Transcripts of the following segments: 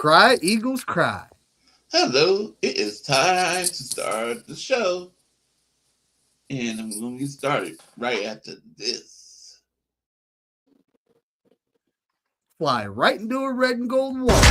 Cry, Eagles, cry. Hello, it is time to start the show. And I'm going to get started right after this. Fly right into a red and gold wall.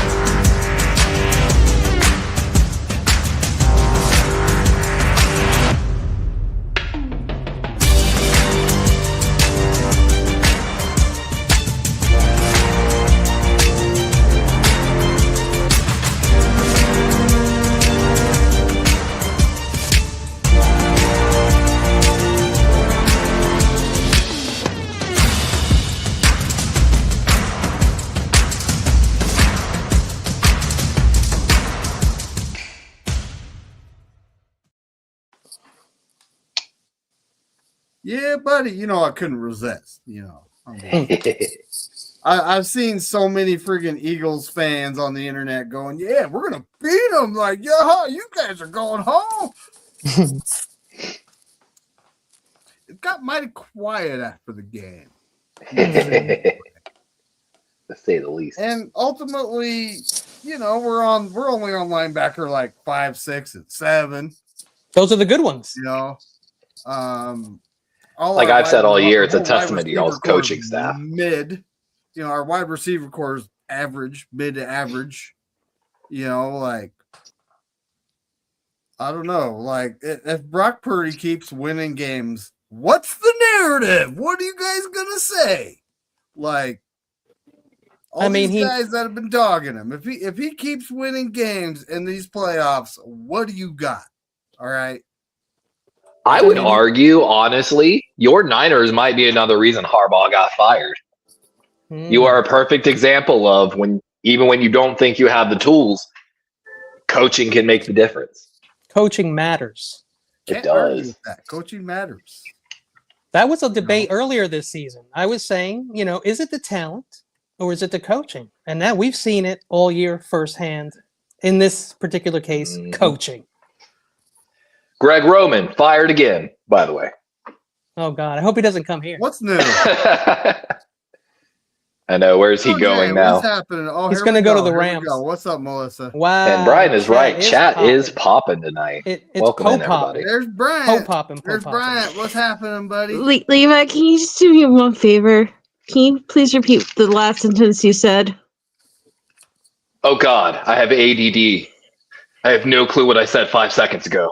Yeah, buddy. You know, I couldn't resist. You know, I've seen so many freaking Eagles fans on the internet going, "Yeah, we're gonna beat them." Like, yeah, you guys are going home. It got mighty quiet after the game, to say the least. and ultimately, you know, we're only on linebacker like 5, 6, and 7. Those are the good ones. You know, like I've said all year, it's a testament to y'all's coaching staff. Mid, you know, our wide receiver core is average, mid to average. You know, like, I don't know, like if Brock Purdy keeps winning games, what's the narrative? What are you guys gonna say? Like, these guys that have been dogging him. If he keeps winning games in these playoffs, what do you got? All right. I would argue, honestly, your Niners might be another reason Harbaugh got fired. You are a perfect example of even when you don't think you have the tools, coaching can make the difference. Coaching matters. It does. Coaching matters. That was a debate earlier this season. I was saying, you know, is it the talent or is it the coaching? And now we've seen it all year firsthand. In this particular case, coaching. Greg Roman fired again, by the way. Oh, God. I hope he doesn't come here. What's new? I know. Where's he going now? What's happening? Oh, he's going to go to the Rams. What's up, Melissa? Wow. And Brian is right. Chat is popping tonight. It's welcome in, everybody. There's Brian. Popping. There's Brian. What's happening, buddy? Levi, can you just do me one favor? Can you please repeat the last sentence you said? Oh, God. I have ADD. I have no clue what I said 5 seconds ago.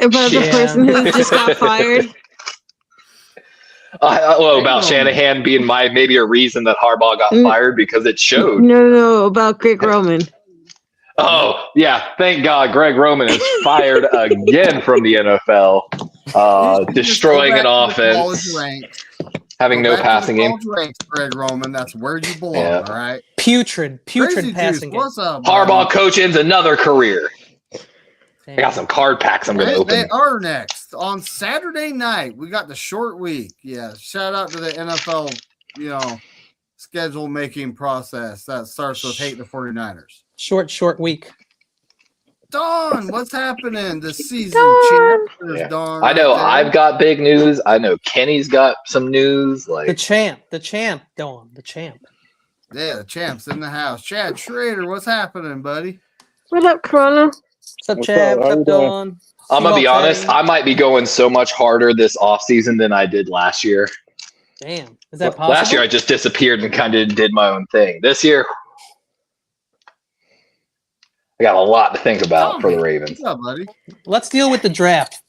About the person who just got fired? About Shanahan being maybe a reason that Harbaugh got fired because it showed. No, about Greg Roman. Oh, yeah. Thank God Greg Roman is fired again from the NFL, destroying an offense, having no passing game. Greg Roman, that's where you belong, all right? Putrid passing game. What's up, Harbaugh coaching's another career. I got some card packs I'm going to open. They are next. On Saturday night, we got the short week. Yeah, shout out to the NFL, you know, schedule making process that starts with hate the 49ers. Short week. Dawn, what's happening this season? Yeah. Dawn I know right I've got big news. I know Kenny's got some news. Like the champ, Dawn, the champ. Yeah, the champ's in the house. Chad Schrader, what's happening, buddy? What up, Corona? What's up, Chad? What's up, Dawn? I'm going to be honest. I might be going so much harder this offseason than I did last year. Damn. Is that possible? Last year, I just disappeared and kind of did my own thing. This year, I got a lot to think about for the Ravens. What's up, buddy? Let's deal with the draft.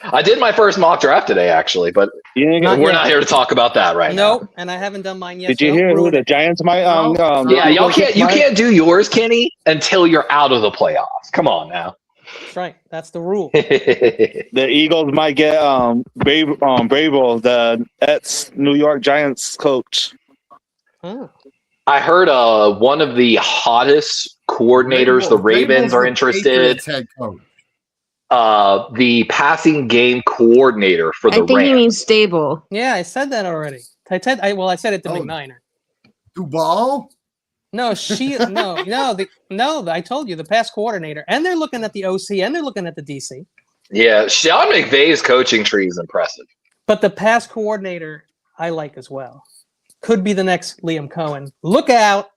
I did my first mock draft today, actually, but we're not here to talk about that right now. Nope, and I haven't done mine yet. Did you hear who the Giants might? Yeah, you can't do yours, Kenny, until you're out of the playoffs. Come on now. That's right. That's the rule. The Eagles might get Vrabel, the ex-New York Giants coach. Oh. I heard one of the hottest coordinators, the Ravens, are interested. Head coach. The passing game coordinator for the Rams. I think he means stable. Yeah, I said that already. I said it to McNiner. Duval? No, I told you the pass coordinator, and they're looking at the OC, and they're looking at the DC. Yeah, Sean McVay's coaching tree is impressive. But the pass coordinator, I like as well. Could be the next Liam Cohen. Look out!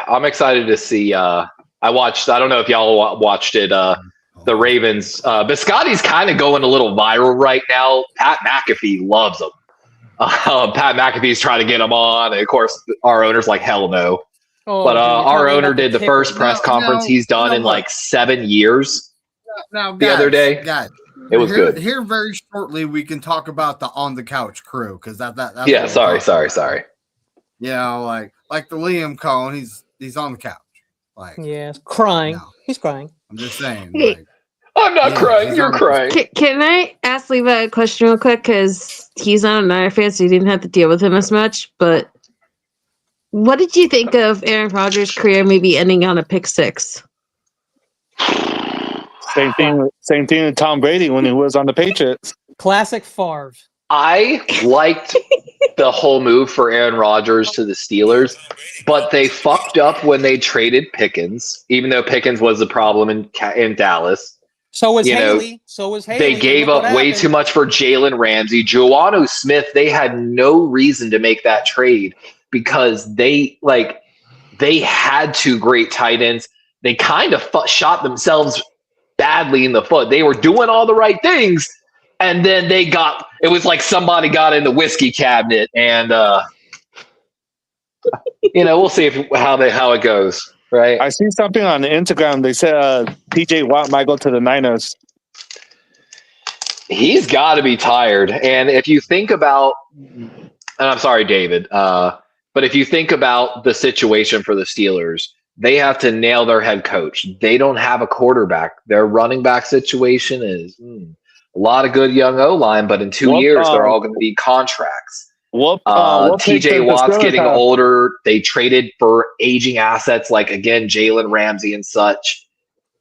I'm excited to see. I don't know if y'all watched it. The Ravens. Biscotti's kind of going a little viral right now. Pat McAfee loves him. Pat McAfee's trying to get him on. And of course, our owner's like, hell no. But our owner did the first press conference he's done in like 7 years. Now, guys, the other day, it was good. Here, very shortly, we can talk about the on the couch crew because that's yeah. Sorry. You know, like the Liam Cohen, he's on the couch, like crying. No. He's crying. I'm just saying. Hey. Like, I'm not crying. You're crying. Can I ask Levi a question real quick? Because he's not a Niner fan, so you didn't have to deal with him as much. But what did you think of Aaron Rodgers' career maybe ending on a pick six? Same thing with Tom Brady when he was on the Patriots. Classic Favre. I liked the whole move for Aaron Rodgers to the Steelers, but they fucked up when they traded Pickens, even though Pickens was the problem in Dallas. So was Haley. They gave up way too much for Jalen Ramsey. Juwannu Smith, they had no reason to make that trade because they had two great tight ends. They kind of shot themselves badly in the foot. They were doing all the right things, and then it was like somebody got in the whiskey cabinet, and we'll see how it goes. Right. I see something on Instagram. They said TJ Watt might go to the Niners. He's got to be tired. And if you think about, and I'm sorry, David, but if you think about the situation for the Steelers, they have to nail their head coach. They don't have a quarterback. Their running back situation is a lot of good young O-line, but in 2 years, they're all going to be contracts. TJ Watt's getting older. They traded for aging assets like, again, Jalen Ramsey and such.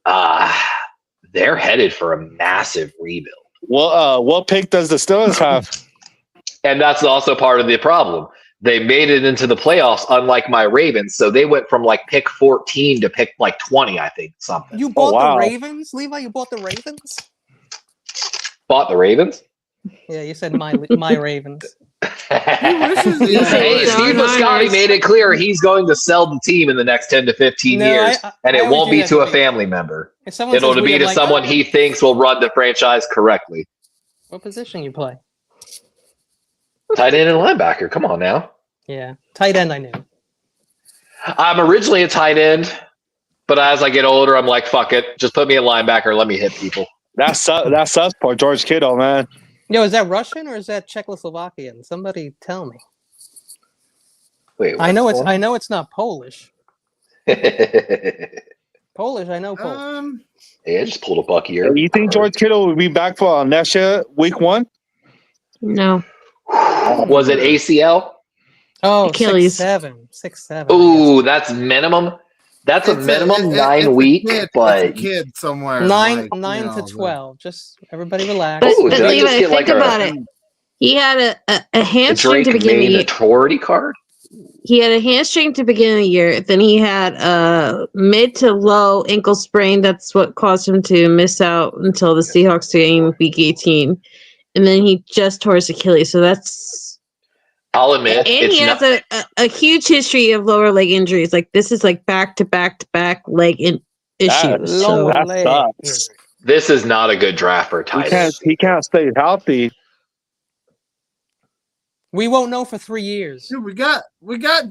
They're headed for a massive rebuild. What pick does the Steelers have? And that's also part of the problem. They made it into the playoffs, unlike my Ravens. So they went from like pick 14 to pick like 20, I think, something. You bought the Ravens, Levi? You bought the Ravens? Bought the Ravens? Yeah, you said my Ravens. Hey, Steve Biscotti made it clear he's going to sell the team in the next 10 to 15 years, and it won't be to a family member. It'll be to someone he thinks will run the franchise correctly. What position you play? Tight end and linebacker. Come on now. Yeah, tight end I knew. I'm originally a tight end, but as I get older, I'm like, fuck it. Just put me a linebacker. Let me hit people. That's us for George Kittle, man. Yo, is that Russian or is that Czechoslovakian? Somebody tell me. Wait, I know it's not Polish. Polish, I know Polish. Yeah, I just pulled a buck here. You think George Kittle will be back for next year, week 1? No. Was it ACL? Oh, Achilles. 6'7". Ooh, that's minimum. That's a minimum 9 week, but a kid somewhere. 9 to 12. Just everybody relax. But Levi, think about it. He had a hamstring to begin the year. Authority card. He had a hamstring to begin the year. Then he had a mid to low ankle sprain. That's what caused him to miss out until the Seahawks game week 18. And then he just tore his Achilles. So that's. I'll admit, and he has a huge history of lower leg injuries. Like this is like back to back leg issues. This is not a good draft for tight end. He can't stay healthy. We won't know for 3 years. Dude, we got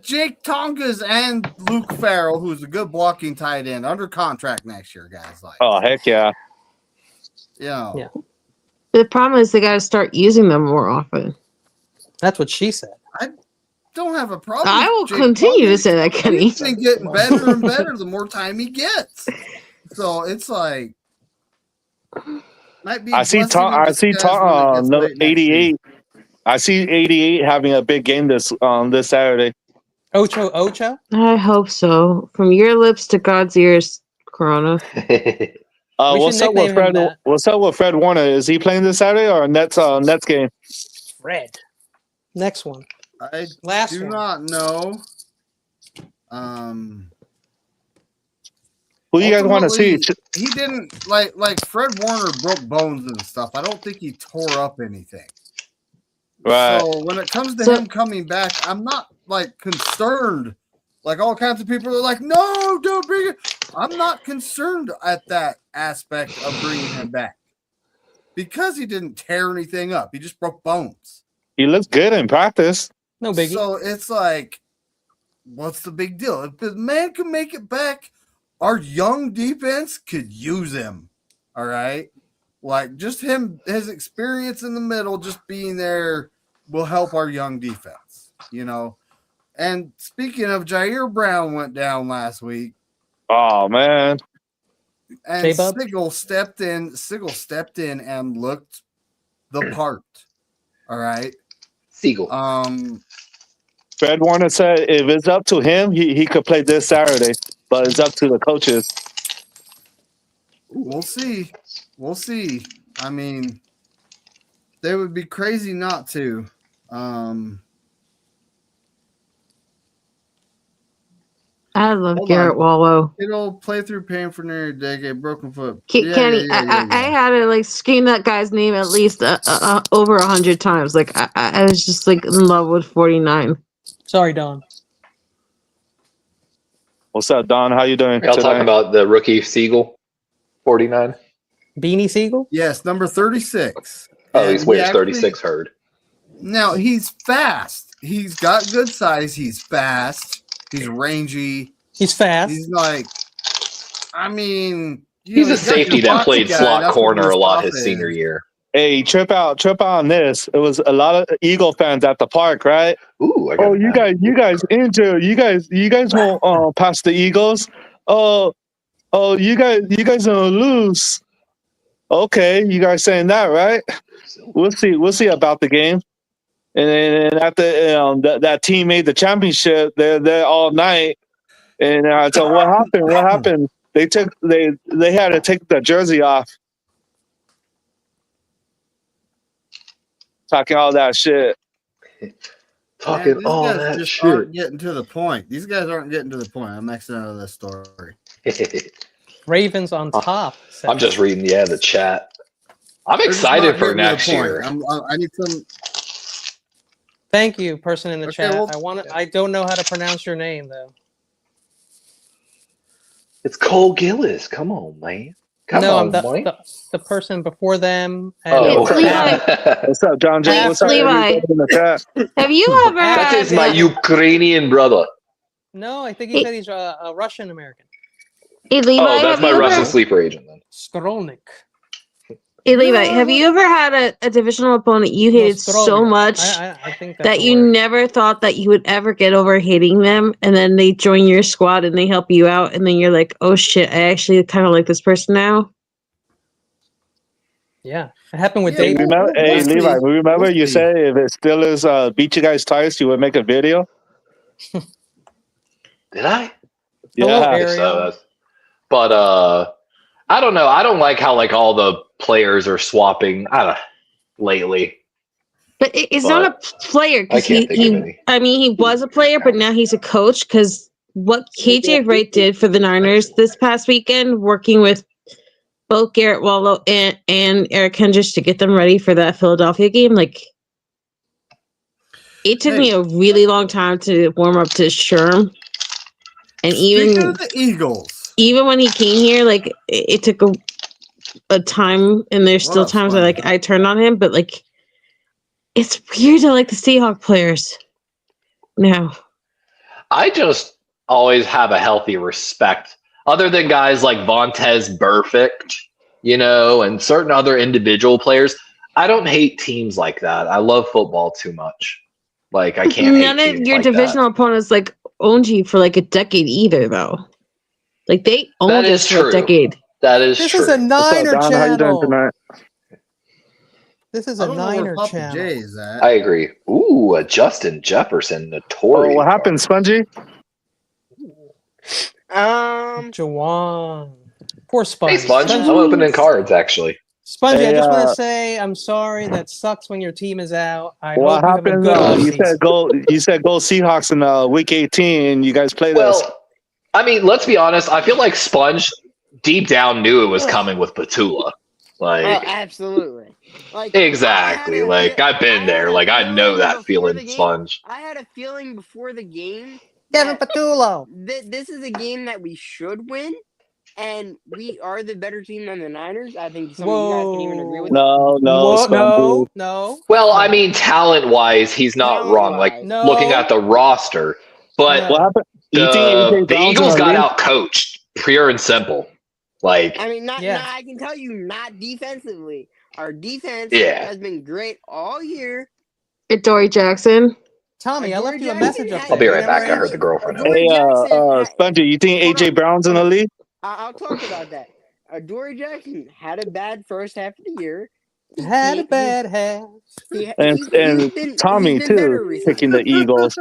Jake Tongas and Luke Farrell, who's a good blocking tight end, under contract next year, guys. Like, oh heck yeah. Yeah. The problem is they got to start using them more often. That's what she said. I don't have a problem. I will continue to say that, Kenny. He's been getting better and better the more time he gets. So it's like might be. I see 88. I see 88 having a big game this Saturday. Ocho? I hope so. From your lips to God's ears, Corona. What's up with Fred Warner? Is he playing this Saturday or Nets game? Fred. Next one. I do not know. Who you guys want to see? He didn't like Fred Warner broke bones and stuff. I don't think he tore up anything. Right. So when it comes to him coming back, I'm not like concerned Like all kinds of people are like, no, don't bring it. I'm not concerned at that aspect of bringing him back because he didn't tear anything up. He just broke bones. He looks good in practice. No biggie. So it's like, what's the big deal? If the man can make it back, our young defense could use him. All right. Like just his experience in the middle, just being there will help our young defense, you know. And speaking of, Jair Brown went down last week. Oh man. And Sigel stepped in and looked the part. All right. Siegel. Fred Warner said if it's up to him, he could play this Saturday, but it's up to the coaches. We'll see. We'll see. I mean, they would be crazy not to. I love Garrett Wallow. It'll play through pain for nearly a decade, broken foot. Kenny, I had to like scream that guy's name at least over 100 times. Like I was just like in love with 49. Sorry, Don. What's up, Don? How you doing? Y'all talking about the rookie Siegel, 49? Beanie Siegel? Yes, number 36. Oh, he's wears 36 herd. Now, he's fast. He's got good size. He's fast. He's rangy. He's fast. He's like, I mean, he's a safety that played slot corner a lot his senior year. Hey, trip out on this. It was a lot of Eagle fans at the park, right? Ooh, you guys injured. You guys won't pass the Eagles. Oh, you guys gonna lose. Okay, you guys saying that, right? We'll see about the game. And then after that team made the championship, they're there all night. And I said, what happened? What happened? They had to take the jersey off. Talking all that shit. Talking all that just shit. Aren't getting to the point. These guys aren't getting to the point. I'm exiting out of this story. Ravens on top. I'm just reading, the chat. I'm excited for next year. I need some. Thank you, person in the chat. Well, I don't know how to pronounce your name though. It's Cole Gillis. Come on, man. Come on, the person before them. It's Levi. What's up, John? What's up, Levi. Have you ever? That is my Ukrainian brother. No, I think he said he's a Russian American. Hey, Levi, that's my Russian sleeper agent then. Skrolnik. Hey, Levi, have you ever had a divisional opponent you hated so much I think that you never thought that you would ever get over hating them, and then they join your squad and they help you out, and then you're like, oh shit, I actually kind of like this person now? Yeah, it happened with David. Levi, remember you said if it still is beat you guys twice, you would make a video? Did I? Yeah. But I don't know. I don't like how all the players are swapping lately. But it's not a player because he was a player, but now he's a coach because what KJ Wright did for the Niners this past weekend, working with both Garrett Wallow and Eric Hendricks to get them ready for that Philadelphia game, it took me a really long time to warm up to Sherm. And even the Eagles, even when he came here, it took a time, and there's still times where I turned on him, but it's weird to like the Seahawk players now. I just always have a healthy respect, other than guys like Vontaze Burfict, and certain other individual players. I don't hate teams like that. I love football too much. I can't. None of your divisional opponents owned you for a decade either, though. They owned us for a decade. That is this true. This is a Niner channel. How you doing tonight? This is a Niner channel. J is at. I agree. Ooh, a Justin Jefferson, notorious. What happened, Spongy? Jawan. Poor Sponge. Hey, Sponge. I'm opening cards, actually. Spongy, I just want to say I'm sorry. That sucks when your team is out. What happened? You said go Seahawks in week 18, and you guys played us. Well, I mean, let's be honest. I feel like Sponge deep down knew it was coming with Petula. Absolutely. Exactly. I've been there. I know that feeling, Sponge. I had a feeling before the game Kevin Patullo. This is a game that we should win, and we are the better team than the Niners. I think some of you guys can even agree with that. No, Spongy. No. Well, I mean, talent-wise, he's not wrong. Like Talent-wise. looking at the roster, but What happened? You think AJ the Brown's Eagles in the got league? out coached, pure and simple. Like, I mean, Yeah. I can tell you, not defensively. Our defense Yeah. has been great all year. Dory Jackson. Tommy, I left you a Jackson message up had- I'll be right there. back. I heard the girlfriend. Dory Hey, Jackson Spongy, you think Hold AJ on, Brown's in the hold on. league? I'll talk about that. Dory Jackson had a bad first half of the year. Had a bad half. And Tommy he's been better too, recently. picking the Eagles.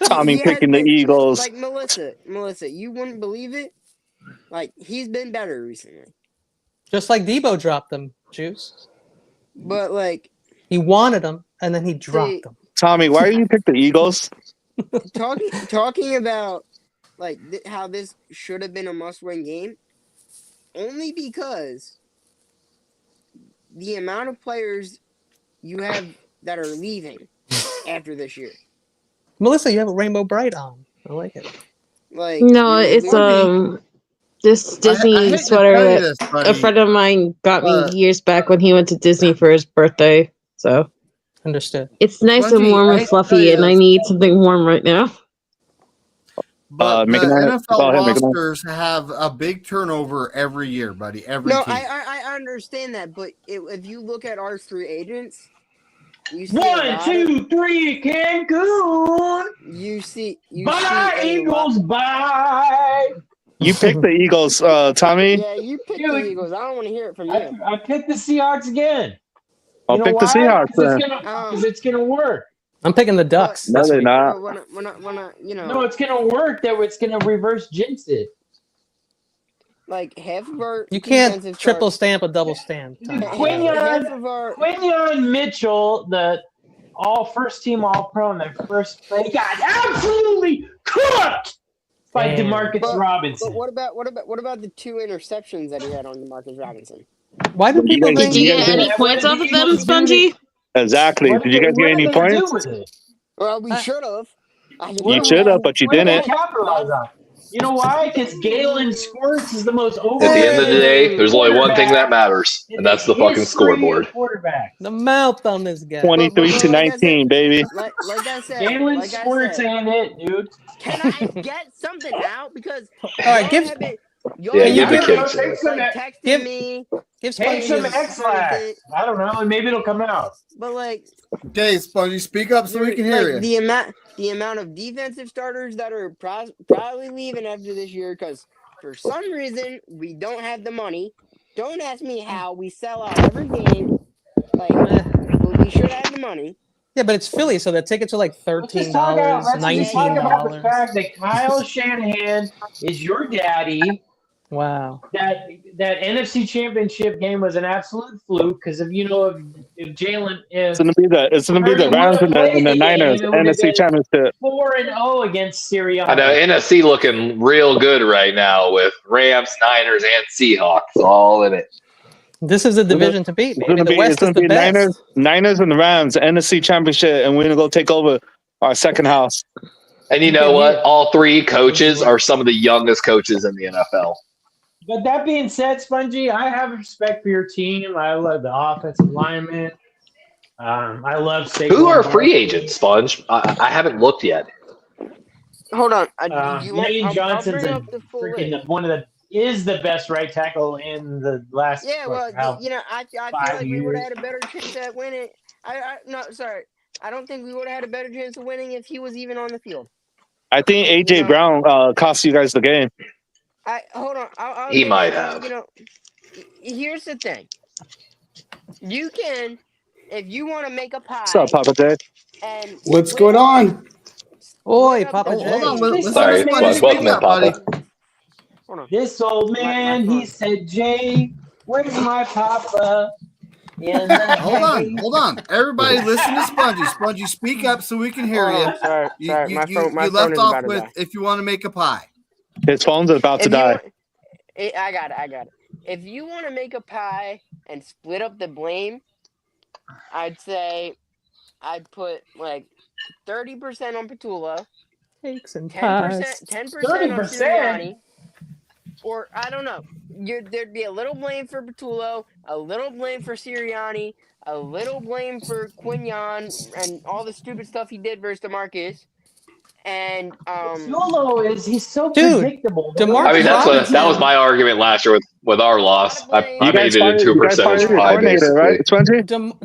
Tommy He has picking the been- Eagles. Like Melissa, you wouldn't believe it. Like, he's been better recently. Just like Debo dropped them, Juice. But like He wanted them, and then he dropped them. Tommy, why do you pick the Eagles? talking about like how this should have been a must-win game, only because the amount of players you have that are leaving after this year. Melissa, you have a Rainbow Bright on. I like it. Like, No, you're it's literally- this I Disney hate to sweater tell you that this, a buddy. friend of mine got me but- years back when he went to Disney for his birthday. So Understood. it's nice Spongy, and warm I and hate to tell fluffy, you and I this. need something warm right now. But the Megan, NFL go ahead, Megan. rosters have a big turnover every year, buddy. Every No, team. I understand that, but if you look at our free agents, you see a 1, lot 2, 3, Cancun. you see Bye, a Eagles. lot- Bye. You picked the Eagles, Tommy. Yeah, you picked the Dude, Eagles. I don't want to hear it from you. I picked the Seahawks again. I'll You know pick the why? Seahawks Because then. it's gonna work. I'm picking the Ducks. No, this they're week. not. When I No, it's gonna work. That it's gonna reverse jinx it. like half of our You can't defensive triple stars- stamp a double stamp. Tommy. half of our Quinion Mitchell, the first team All Pro in their first play, got absolutely cooked by Damn. DeMarcus But Robinson. what about the 2 interceptions that he had on DeMarcus Robinson? Why do people You think? Did you you get guys any did- points what off did of the them, Eagles do to- Spongy? Exactly. What Did you guys what get are any they gonna do points? with it? Well, we should have. You should have, but you What did they didn't. capitalize on? You know why? Because Galen Squirts is the most over. At the end of the day, there's only one thing that matters, and that's the fucking scoreboard. Quarterback. The mouth on this guy. 23 to like I said- 19, baby. Like I said, Galen like I Squirts said, ain't it, dude. can I get something out? Because All right, give- Yeah, Can you give the give- kids. Take some, like texting give- me, Give take Spongy some his- X-Lax. I don't know. Maybe it'll come out. but like Okay, Spongy, speak up so we can hear like, you. the amount of defensive starters that are probably leaving after this year because for some reason we don't have the money. Don't ask me how. We sell out every game. Like we should have the money. Yeah, but it's Philly, so the tickets are like Let's just $13, talk about, let's just talk about the $19. fact that Kyle Shanahan is your daddy. Wow. That NFC Championship game was an absolute fluke because if Jalen is It's gonna be the Rams and the Niners NFC Championship. 4-0 against Sirianni. I know NFC looking real good right now with Rams, Niners, and Seahawks all in it. This is a division to beat. It's Maybe gonna the be West is the best. Niners and the Rams NFC Championship, and we're gonna go take over our second house. And you know what? All three coaches are some of the youngest coaches in the NFL. But that being said, Spongy, I have respect for your team. I love the offensive lineman. I love Saquon. Who are free Barkley. agents, Sponge? I haven't looked yet. Hold on. Lane Johnson's I'll bring up the full freaking list. is the best right tackle in the last. Yeah, well, I feel 5 like we would years. have had a better chance at winning. I don't think we would have had a better chance of winning if he was even on the field. I think AJ Brown cost you guys the game. Hold on. I'll He might have. Here's the thing. You can, if you want to make a pie. What's up, Papa J? And What's going on? Oi, split up Papa the J. Hold on, game. listen Sorry, to Spongy Sponge. Welcome speak in, up, buddy. Papa. Hold on. This old man, he said, Jay, where's my papa? Hold on. Everybody listen to Spongy. Spongy, speak up so we can hear you. Sorry. You My phone left is off about to with die. if you want to make a pie. His phone's about to If you die. want- I got it. If you want to make a pie and split up the blame, I'd say I'd put like 30% on Petula, Cakes and 10%, pies. 10% on 30%? Sirianni, or I don't know. There'd be a little blame for Patullo, a little blame for Sirianni, a little blame for Quignon and all the stupid stuff he did versus DeMarcus. And he's so Dude, predictable. DeMarcus I mean, that was Robinson- my argument last year with our loss. A lot of I blame. made it into a you guys fired percentage your pie, coordinator, basically. right, Spongy?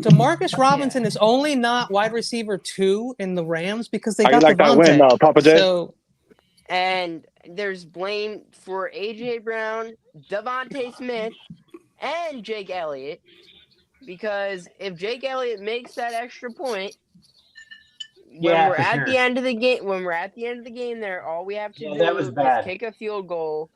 DeMarcus Robinson is only not wide receiver 2 in the Rams because they How you got like that win, Devontae. Papa J? So And there's blame for AJ Brown, Devontae Smith, and Jake Elliott. Because if Jake Elliott makes that extra point, when we're at the end of the game, there all we have to do is kick a field goal.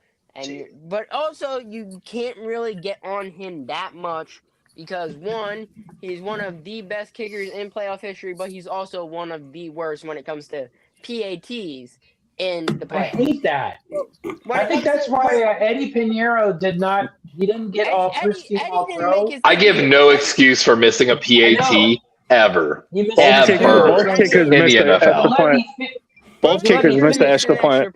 But also you can't really get on him that much because one, he's one of the best kickers in playoff history, but he's also one of the worst when it comes to PATs in the playoffs. I hate that. When I think that's why Eddie Pinheiro didn't get all first team all pro. I give no excuse for missing a PAT ever. Both kickers in the missed the extra NFL. point. Both kickers missed the extra point.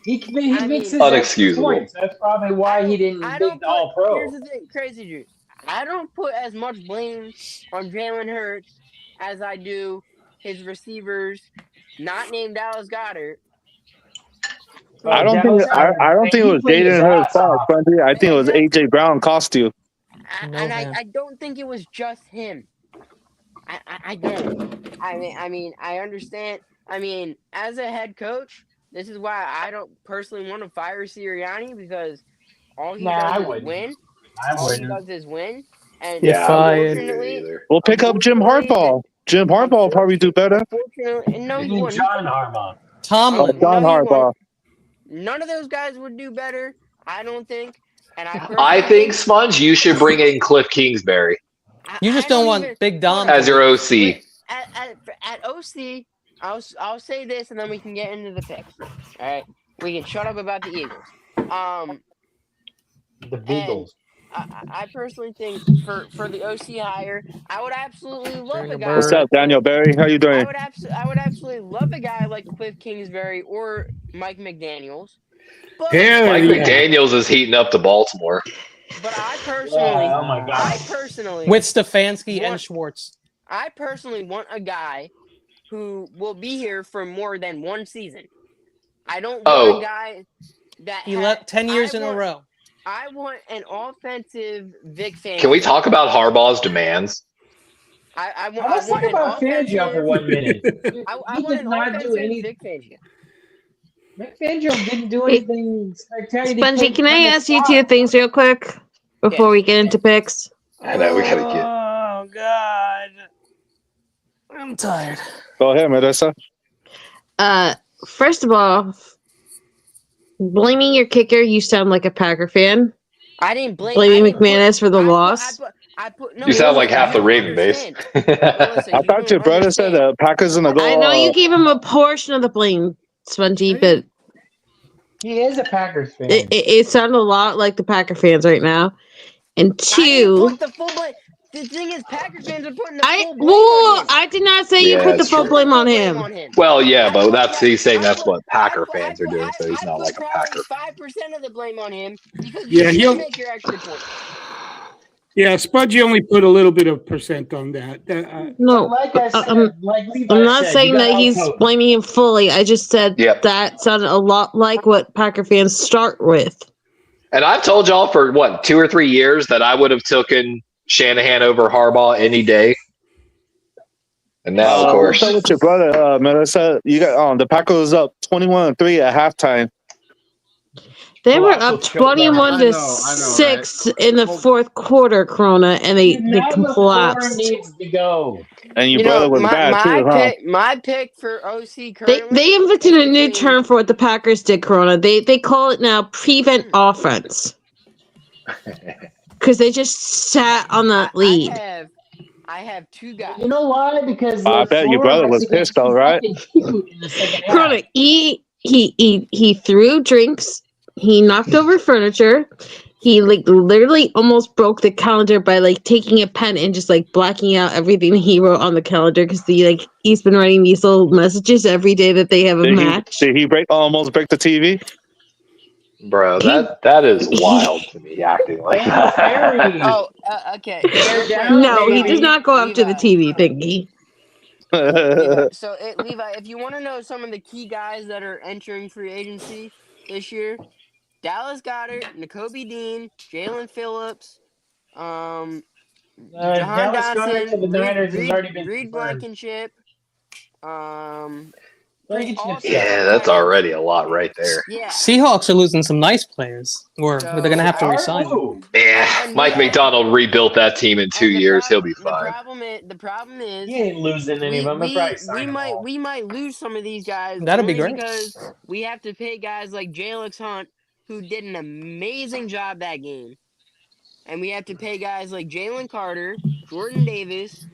He makes his unexcusable. Points. That's probably why he didn't make the all pro. Here's the thing, Crazy Drew. I don't put as much blame on Jalen Hurts as I do his receivers, not named Dallas Goedert. I don't think it was Jalen Hurts' fault, Spongy. I think it was AJ Brown cost you. I don't think it was just him. I don't. I mean, I understand. I mean, as a head coach, this is why I don't personally want to fire Sirianni because all he does is win. All he does is win. And unfortunately, we'll pick up Jim Harbaugh. Jim Harbaugh will probably do better. No, he wouldn't. John Harbaugh. Tomlin. John Harbaugh. None of those guys would do better, I don't think. And I think, Sponge, you should bring in Cliff Kingsbury. You just don't want Big Dom as your OC. At OC, I'll say this, and then we can get into the picks. All right, we can shut up about the Eagles. The Beagles. I personally think for the OC hire, I would absolutely love a guy. What's up, Daniel Berry? How you doing? I would absolutely love a guy like Cliff Kingsbury or Mike McDaniels. But Mike McDaniels is heating up to Baltimore. But I personally, with Stefanski and Schwartz. I personally want a guy who will be here for more than one season. I don't want a guy that he left 10 years in a row. I want an offensive Vic Fangio. Can we talk about Harbaugh's demands? Let's talk about Fangio for 1 minute. I want an offensive Vic Fangio. Vic Fangio didn't do anything spectacular. Spongy, can I ask you 2 things real quick before we get into picks? I know, we gotta get. Oh, God. I'm tired. Go ahead, Melissa. First of all, blaming your kicker, you sound like a Packer fan. I didn't blame McManus for the loss. You sound like half the Raven base. I thought your brother said the Packers in the goal. I know you gave him a portion of the blame, Spongy, but he is a Packers fan. It sounded a lot like the Packer fans right now. And 2, the thing is, Packer fans are putting the full blame on him. I did not say you put the full blame on him. Well, yeah, but he's saying that's what Packer fans are doing, so he's not like a Packer. 5% of the blame on him because you didn't make your extra point. Yeah, Spudgy only put a little bit of percent on that. No, like I said, I'm not saying that he's blaming him fully. I just said that sounded a lot like what Packer fans start with. And I've told y'all for 2 or 3 years that I would have taken Shanahan over Harbaugh any day. And now, of course, what's up with your brother, Melissa? You got the Packers up 21-3 at halftime. They were up 21-6 in the fourth quarter, Corona, and they collapsed. Needs to go. And your brother was bad too, huh? My pick for OC currently. They invented a new term for what the Packers did, Corona. They call it now prevent offense. Because they just sat on that lead. I have 2 guys. You know why? Because I bet your brother was pissed though, right? Corona, he threw drinks. He knocked over furniture. he like literally almost broke the calendar by like taking a pen and just like blacking out everything he wrote on the calendar because he's been writing these little messages every day that they have a match. Did he almost break the TV? Bro, that is wild to me, acting like that. Oh, okay. No, he does not go up to the TV thingy. Levi, if you want to know some of the key guys that are entering free agency this year, Dallas Goedert, Nakobe Dean, Jalen Phillips, Jahan Dallas Goedert to the Dotson, Niners has already been Reed confirmed. Blankenship, Yeah, that's already a lot right there. Yeah. Seahawks are losing some nice players, or they're going to have to resign them. Yeah, Mike McDonald rebuilt that team in 2 years. He'll be fine. The problem is he ain't losing any of them. we might lose some of these guys. That'd be great because we have to pay guys like Jalen Hunt, who did an amazing job that game, and we have to pay guys like Jalen Carter, Jordan Davis,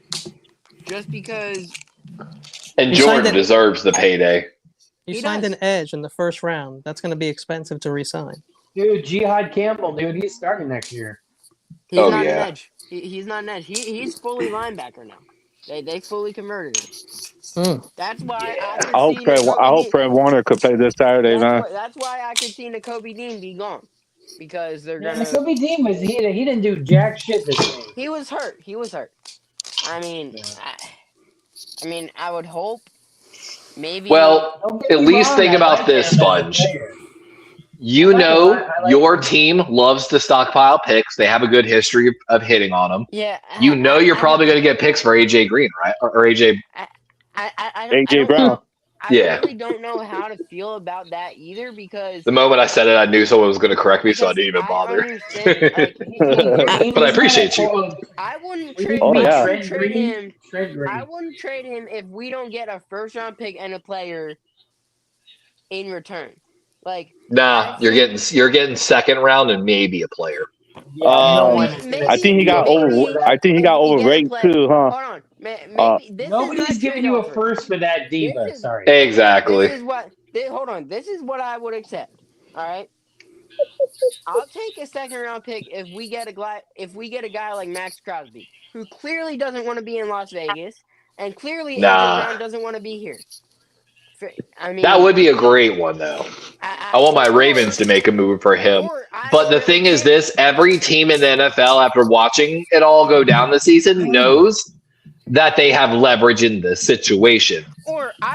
just because. And Jordan deserves the payday. He signed an edge in the first round. That's going to be expensive to re-sign. Dude, Jihad Campbell, he's starting next year. He's not an edge. He's not an edge. He's fully linebacker now. They fully converted him. That's why I hope Fred Warner could play this Saturday, man. That's why I could see Nakobe Dean be gone. Because they're gonna. Nakobe Dean he didn't do jack shit this game. He was hurt. I mean, I would hope. Maybe. Well, at least think about this, Sponge. Your team loves to stockpile picks. They have a good history of hitting on them. Yeah. You're probably going to get picks for AJ Green, right? Or AJ. AJ Brown. I really don't know how to feel about that either because the moment I said it, I knew someone was going to correct me, so I didn't even bother. But I appreciate you. I wouldn't trade him. I wouldn't trade him if we don't get a first-round pick and a player in return. You're getting second round and maybe a player. I think he got overrated too, huh? Hold on, nobody's giving you a first for that diva. Sorry. Exactly. This is what I would accept. All right. I'll take a second-round pick if we get a guy like Max Crosby, who clearly doesn't want to be in Las Vegas, and clearly AJ Brown doesn't want to be here. I mean, that would be a great one, though. I want my Ravens to make a move for him. But the thing is this, every team in the NFL, after watching it all go down this season, knows that they have leverage in this situation.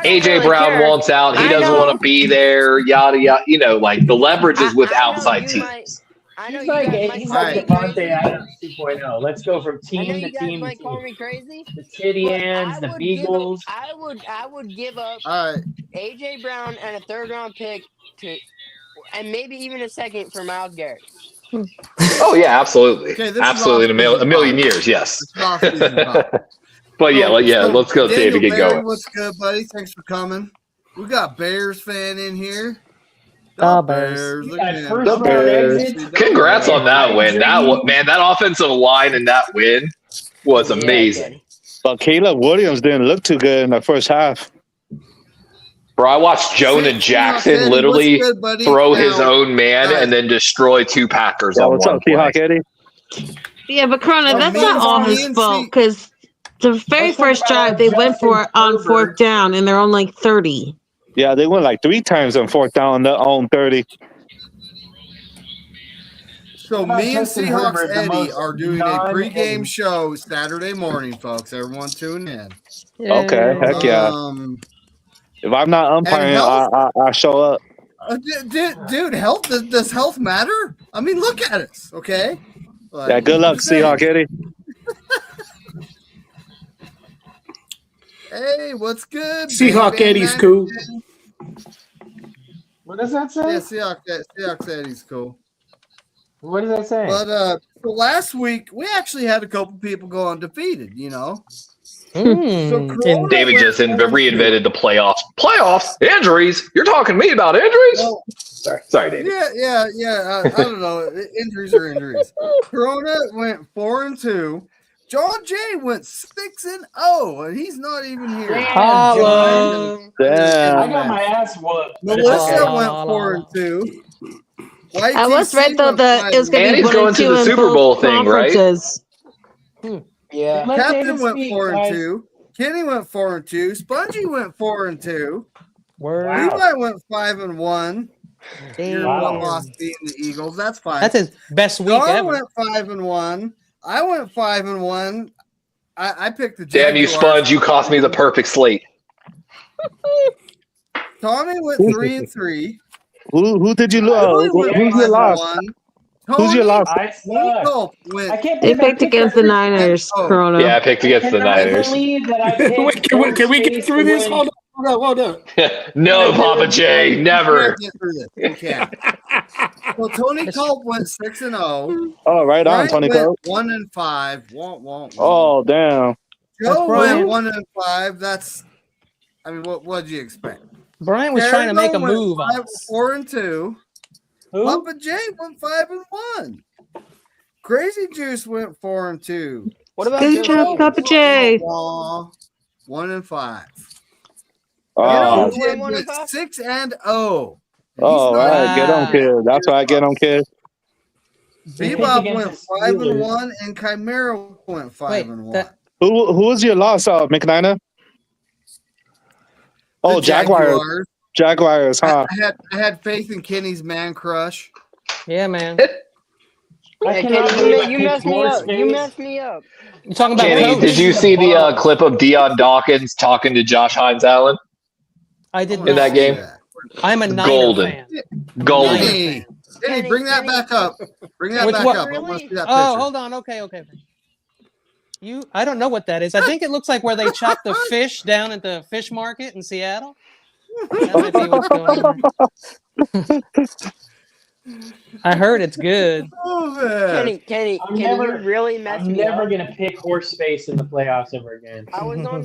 AJ Brown wants out. He doesn't want to be there, yada, yada. The leverage is with outside teams. He's like Devontae Adams 2.0. Let's go from team to team. Might call me crazy. The Tidians, the Beagles. I would give up AJ Brown and a third-round pick and maybe even a second for Myles Garrett. Oh yeah, absolutely, absolutely. In a million years, yes. But let's go, David. Get going. What's good, buddy? Thanks for coming. We got Bears fan in here. Bears. Congrats on that win. That offensive line and that win was amazing. But Caleb Williams didn't look too good in the first half. Bro, I watched Jonah Jackson literally throw his own man and then destroy 2 Packers on one play. Eddie? Yeah, but Corona, that's not all his fault because the very first drive they went for it on 4th down and they're on 30. Yeah, they went 3 times on 4th down on 30. So me and Seahawks Eddie are doing a pregame show Saturday morning, folks. Everyone tune in. Okay, heck yeah. If I'm not umpiring, I show up. Dude, health does health matter? I mean, look at us, okay? Good luck, Seahawk Eddie. Hey, what's good? Seahawk Eddie's cool. What does that say? Yeah, Seahawks Eddie's cool. What does that say? But for last week, we actually had a couple people go undefeated, So David just reinvented the playoffs. Playoffs? Injuries? You're talking to me about injuries? Well, Sorry, David. Yeah. I don't know. Injuries are injuries. Corona went 4-2. John Jay went 6-0, and he's not even here. Damn. I got my ass whooped. Melissa went 4-2. I was right though that it was going to And be he's 1 going and to 2 the in Super both Bowl thing, right? conferences. Yeah. Let Captain David went speak, 4-2. Kenny went 4-2. Spongy went 4-2. Word. Levi went 5-1. Your Wow. one loss being the Eagles. That's fine. That's his best week Don ever. went 5-1. I went 5-1. I picked the Jaguars. Damn you, Sponge! You cost me the perfect slate. Tommy went 3-3. Who did you Billy lose? went Who's your loss? 5-1. Who's your loss? I suck. Gulp I went can't They believe I picked against the Niners, Oh. Corona. Yeah, I picked against the cannot Niners. believe that I Wait, picked can we get Space through to this? win. Hold up. No, Papa J, We never. can't get through this. We can't. So Tony Culp went 6-0. Oh, right on, Brian Tony went Coe. 1-5. Won't, won't. Oh, damn. Joe Brian. went 1-5. That's, I mean, what did you expect? Brian was trying to make a move on us. 4-2. Who? Papa J went 5-1. Crazy Juice went 4-2. What about Good Joe? job, Papa J. 1-5. Oh, Who went Kid went 1-5? 6-0. oh, right. Get on, kid. That's why I get on, kid. Bebop went Against the Steelers. 5-1, and Chimera went 5-1. that- Who was your loss, McNina? Oh, The Jaguars. Jaguars, huh? I had faith in Kenny's man crush. Yeah, man. I Hey, cannot Kenny, believe I you picked messed me your up. You Space. messed me up. You talking about Kenny, coach? did you see the clip of Deion Dawkins talking to Josh Hines Allen I did I not. wanna that see game? that. I'm a Niner Golden. fan. Golden. Niner Kenny, fan. Kenny, bring that back up. Bring that Which back one? up. I want to see that Oh, picture. hold on. Okay. I don't know what that is. I think it looks like where they chop the fish down at the fish market in Seattle. That might be what's going on. I heard it's good. Oh, man. Kenny, I'm you really messed I'm me never up. gonna pick horse space in the playoffs ever again. I was on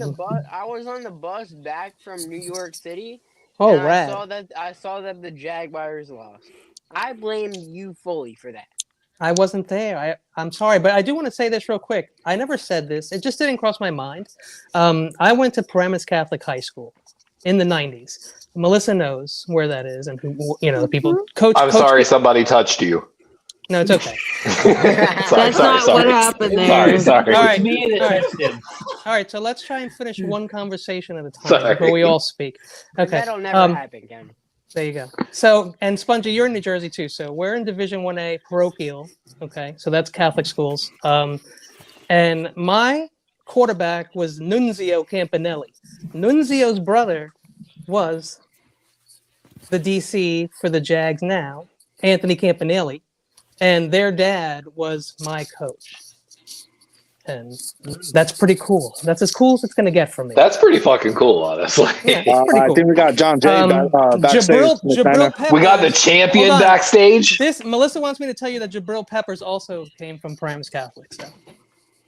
the bus back from New York City. Oh, and rad. I saw that the Jaguars lost. I blame you fully for that. I wasn't there. I'm sorry, but I do want to say this real quick. I never said this. It just didn't cross my mind. I went to Paramus Catholic High School in the 90s. Melissa knows where that is and who, the people. Coach. I'm sorry somebody touched you. No, it's okay. That's not what happened there. Sorry. All right. Me that All right. touched him. All right, so let's try and finish one conversation at a time Sorry. before we all speak. Okay. That'll never happen, Ken. There you go. So, and Spongy, you're in New Jersey too. So we're in Division 1A parochial. Okay, so that's Catholic schools. And my quarterback was Nunzio Campanelli. Nunzio's brother was the DC for the Jags now, Anthony Campanelli, and their dad was my coach. And that's pretty cool. That's as cool as it's going to get from me. That's pretty fucking cool, honestly. Yeah, it's pretty I cool. think we got John Jay backstage. Jabril Peppers, We got the champion Hold on. backstage. This Melissa wants me to tell you that Jabril Peppers also came from Paramus Catholic. So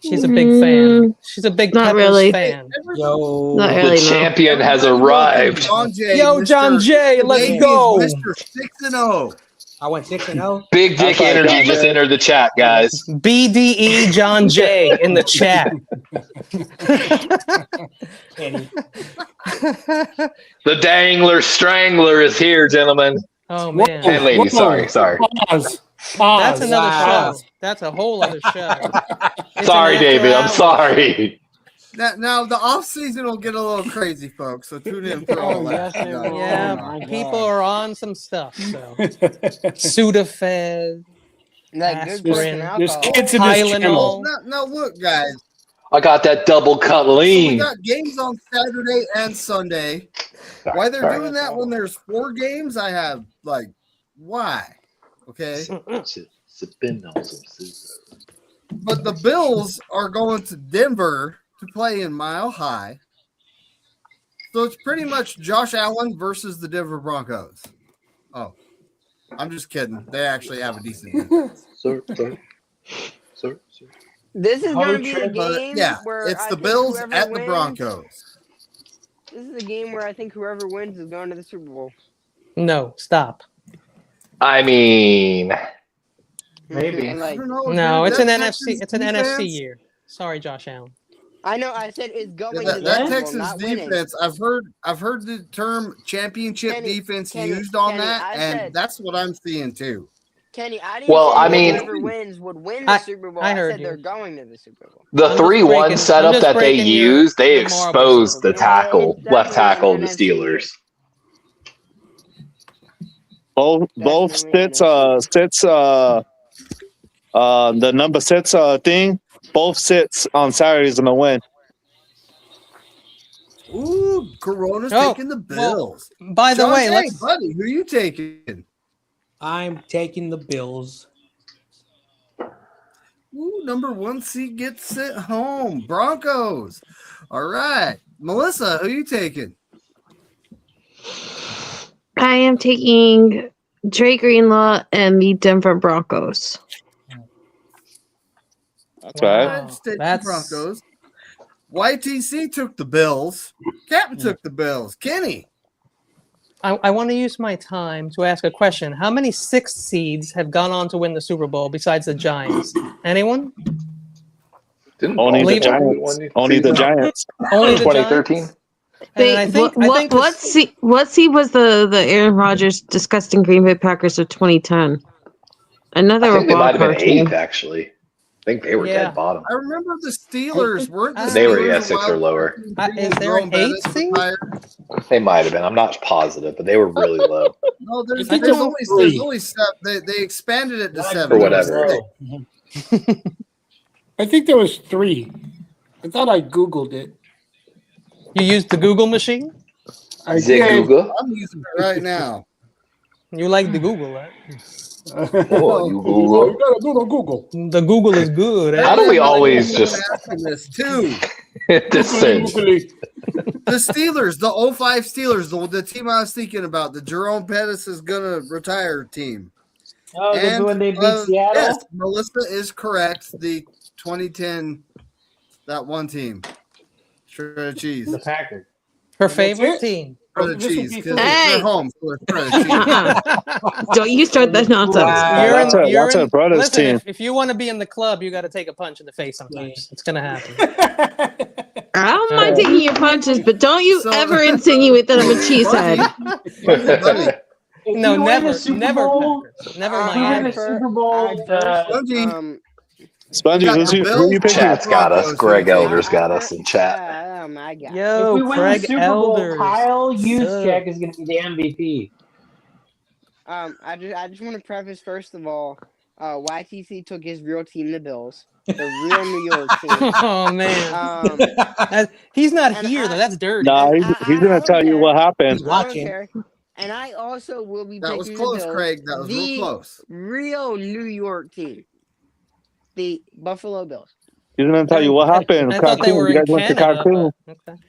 she's a big fan. She's a big Not Peppers really. fan. Yo, Not The really, no. champion has arrived. John Jay, Yo, John Jay, let's Ladies, go. Mr. 6-0. I went 6-0. Big Dick That's right, Energy John just Jay. entered the chat, guys. BDE John Jay in the chat. The Dangler Strangler is here, gentlemen. Oh man, And ladies, sorry. Pause. that's another Wow. show. That's a whole other show. It's Sorry, an David. I'm after sorry. Now the off season will get a little crazy, folks. So tune in for all that. Yes, it will. Yeah, Oh, my people God. are on some stuff. So Sudafed, That good Aspirin. person There's alcohol. kids in this channel. Tylenol. Now look, guys. I got that double cut So we lean. got games on Saturday and Sunday. Why they're Sorry. doing that when there's 4 games? I have why? Okay, but the Bills are going to Denver to play in Mile High. So it's pretty much Josh Allen versus the Denver Broncos. Oh, I'm just kidding. They actually have a decent defense. This is going to be a But game yeah, where it's I the think Bills whoever at the wins- Broncos. This is a game where I think whoever wins is going to the Super Bowl. No, stop. I mean, Maybe. And, I like, don't know, No, dude. it's an That NFC. Texans It's an NFC defense- year. Sorry, Josh Allen. I know. I said it's going to That, the that Super Bowl, Texans not winning. defense, I've heard the term championship Kenny, defense Kenny, used on Kenny, that, I and said- that's what I'm seeing too. Kenny, I didn't Well, say I mean- whoever wins would win the Super Bowl. I I heard said you. they're going to the Super Bowl. The I'm just 3-1 breaking- I'm setup just that they breaking your- used, they your marbles exposed over the here. tackle, It's left definitely tackle, an the NFC year. Steelers. Both Definitely sits the number 6 thing. Both sits on Saturdays gonna win. Ooh, Corona's Oh, taking the well, Bills. By the way, Shantae, let's. buddy, who you taking? I'm taking the Bills. Ooh, number 1 seed gets it home. Broncos. All right. Melissa, who you taking? I am taking Dre Greenlaw and the Denver Broncos. That's Wow. right. Red State that's- Broncos. YTC took the Bills. Captain took the Bills. Kenny. I want to use my time to ask a question. How many 6 seeds have gone on to win the Super Bowl besides the Giants? Anyone? Didn't Only the Baltimore Giants. win Only the season? Giants. Only the 2013. Giants? And I think, what seed was the Aaron Rodgers disgusting Green Bay Packers of 2010? I know they I were think they might have been wild card team. 8th, actually. I think they were Yeah. dead bottom. I remember the Steelers. Weren't the They were, Steelers yeah, a 6 or wild lower. card team? Is there an Jerome 8th Bettis seed? retired? They might have been. I'm not positive, but they were really low. No, there's, I think there's there only, were there's 3. only 7. They expanded it to Not 7. For whatever. low. I think there was 3. I thought I Googled it. You used the Google machine? I Zig did. Google. I'm using it right now. You like the Google, right? Oh, you You Google. gotta do the Google. The Google is good. How do we always Everyone's just asking this too? descend? The Steelers, the 05 Steelers, the team I was thinking about, the Jerome Bettis is gonna retire team. Oh, this is when they beat Seattle? Yes, Melissa is correct. The 2010, that one team, shredded cheese, The Packers. Her That's favorite it? team. shredded This would cheese, be because for- Hey! they're home, so they're shredded cheese. Don't you start that nonsense. Wow. That's a brother's listen, team. if you want to be in the club, you got to take a punch in the face sometimes. It's going to happen. I don't mind taking your punches, but don't you So- ever insinuate that I'm a cheesehead. Buddy, If No, you win never, the Super never, Bowl, Packers. Never Uh, if you win Miami. the Super Bowl, Spongy, Spongy, got who the you Bills. picking? Chat's got us. Broncos, Greg who you Elder's got us in chat. Oh my god. if Yo, we win Craig the Super Elders. Bowl, Kyle Sup? Juszczyk is going to be the MVP. I just want to preface first of all, YTC took his real team, the Bills, the real New York team. Oh, man. He's not And here, though. That's dirty. Nah, he's gonna don't tell you care. what happened. He's I don't watching. care. And I also will be that picking was the close, Bills, Craig. That was real the close. real New York team, the Buffalo Bills. He's gonna tell you what happened. I thought they Cancun. were You in guys went to Canada. Cancun. But, okay.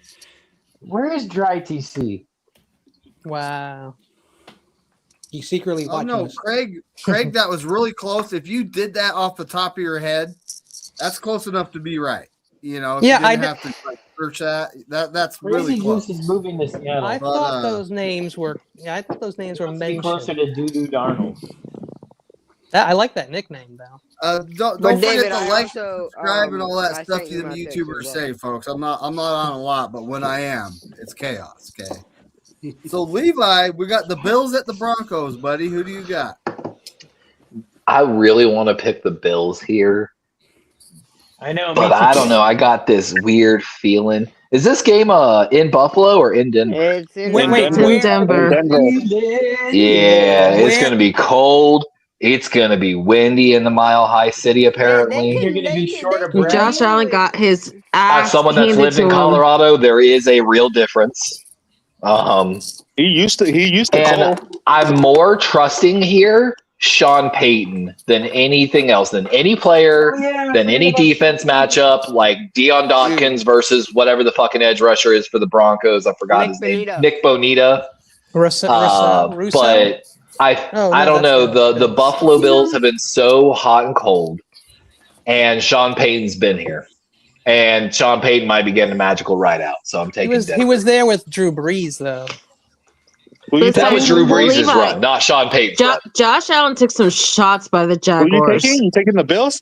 Where is Dry TC? Wow. He's secretly Oh watching no, us. Craig, that was really close. If you did that off the top of your head, that's close enough to be right. You know, if Yeah, you I didn't have to like, search that's Crazy really close. Goose is moving to Seattle. I But, thought those names were. Yeah, I thought those names were Wants to be closer mentioned. to Doo Darnold. I like that nickname, though. Don't But forget David, to I like, also, subscribe, and all that I stuff sent you you the my picks YouTubers as well. say, folks. I'm not on a lot, but when I am, it's chaos. Okay. So Levi, we got the Bills at the Broncos, buddy. Who do you got? I really want to pick the Bills here, I know, but me I too. don't know. I got this weird feeling. Is this game in Buffalo or in Denver? It's in Wait, It's in Denver. In Denver. Yeah, it's Where- going to be cold. It's going to be windy in the Mile High City, apparently. You're gonna be short of breath. Josh Allen got his As ass someone that's handed lived to in him. Colorado, there is a real difference. He used to And call. I'm more trusting here Sean Payton than anything else, than any player, Oh, yeah, than any defense matchup, like Deion Dawkins versus whatever the fucking edge rusher is for the Broncos. I forgot Nick his name. Bonita. Nick Bonita. Russo? But I Oh, I no, don't know. that's the The Bills. Buffalo Bills have been so hot and cold, and Sean Payton's been here. And Sean Payton might be getting a magical ride out. So I'm he taking was Denver. he was there with Drew Brees, though. Who you That was taking? Drew Brees' Levi. run, not Sean Payton's run. Josh Allen took some shots by the Who you Jaguars. taking? You taking the Bills?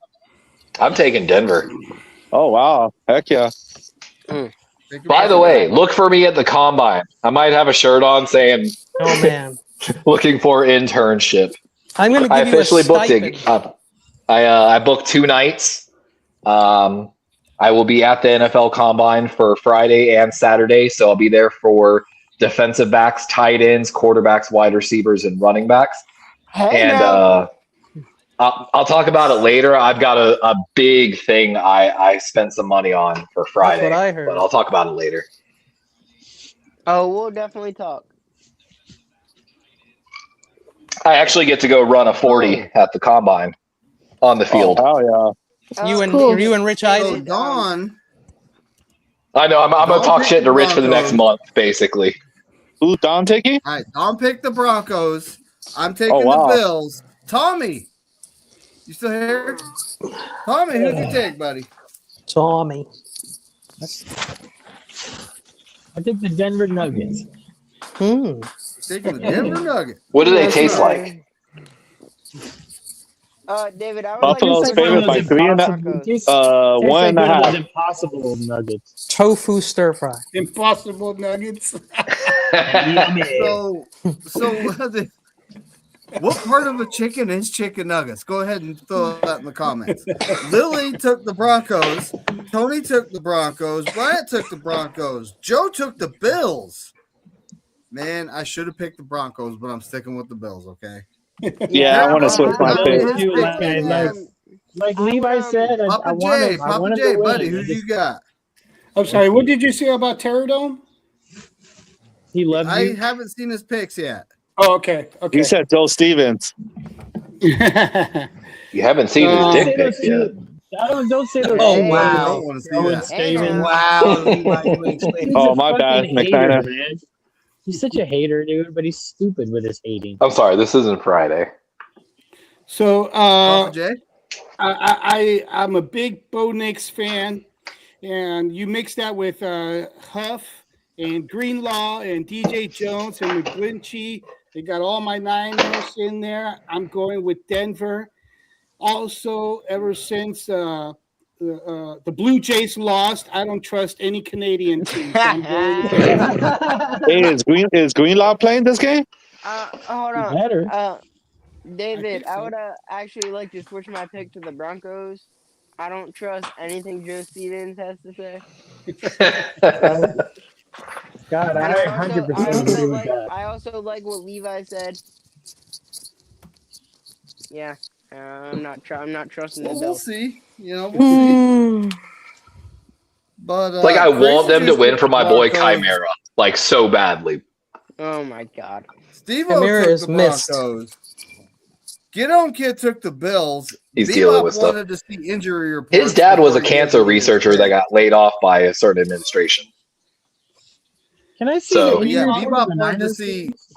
I'm taking Denver. Oh wow, heck yeah! By the way, look for me at the combine. I might have a shirt on saying Oh man. looking for internship. I'm going to I give you a officially booked stipend. it. I booked 2 nights. I will be at the NFL Combine for Friday and Saturday, so I'll be there for defensive backs, tight ends, quarterbacks, wide receivers, and running backs. Hey And now. I'll talk about it later. I've got a big thing I spent some money on for Friday. That's what I heard. But I'll talk about it later. Oh, we'll definitely talk. I actually get to go run a 40 at the Combine on the field. Oh, yeah. You and Cool. you and Rich So Eisen. Dawn, I know. I'm gonna talk shit to Rich for the next month, basically. Who, Don taking? all right, Dawn picked the Broncos. I'm taking Oh, wow. the Bills. Tommy, you still here? Tommy, who'd you take, buddy? Tommy. I think the Denver Nuggets. Taking the Denver Nuggets. What do they taste like? David, I would Buffalo's like to favorite by 3.5. 1.5. Impossible nuggets. Tofu stir fry. Impossible nuggets. Yummy. So what part of a chicken is chicken nuggets? Go ahead and throw that in the comments. Lily took the Broncos. Tony took the Broncos. Bryant took the Broncos. Joe took the Bills. Man, I should have picked the Broncos, but I'm sticking with the Bills, okay? Yeah, I want to switch my pick. Like Levi said, I Papa wanted J, to win. buddy, who do you got? I'm sorry. What did you say about Terradome? He loved I you. haven't seen his picks yet. Oh, okay. Okay. You said Joe Stevens. You haven't seen his dick pics yet. Don't say those. Oh, things. wow. I don't want to see Joe and that. Steven. Wow. Levi, you explain. He's Oh, a my bad, fucking McKnight. hater, man. He's such a hater, dude, but he's stupid with his hating. I'm sorry, this isn't Friday. So Papa J? I'm a big Bo Nix fan, and you mix that with Huff and Greenlaw and DJ Jones and McGlinchey. They got all my Niners in there. I'm going with Denver. Also, ever since the Blue Jays lost, I don't trust any Canadian team. So I'm going with Denver. Hey, is Greenlaw playing this game? Hold on. Better. David, I I think would actually like to switch my pick to the Broncos. I don't trust anything Joe Stevens has to say. God, And I 100% agree with that. I also like what Levi said. Yeah, I'm not trusting the Well, we'll Bills. see. You know, we'll see. But Like I want them to Crazy win for my boy Broncos. Chimera, like so badly. Oh my God. Steve-O Chimera took is the missed. Broncos. Get on Kid took the Bills. He's Bebop dealing with stuff. wanted to see injury reports. His dad was a before he cancer gave him researcher that got laid off by a certain administration. Can I see So- the Yeah, injury report Bebop of the wanted to Niners, see please?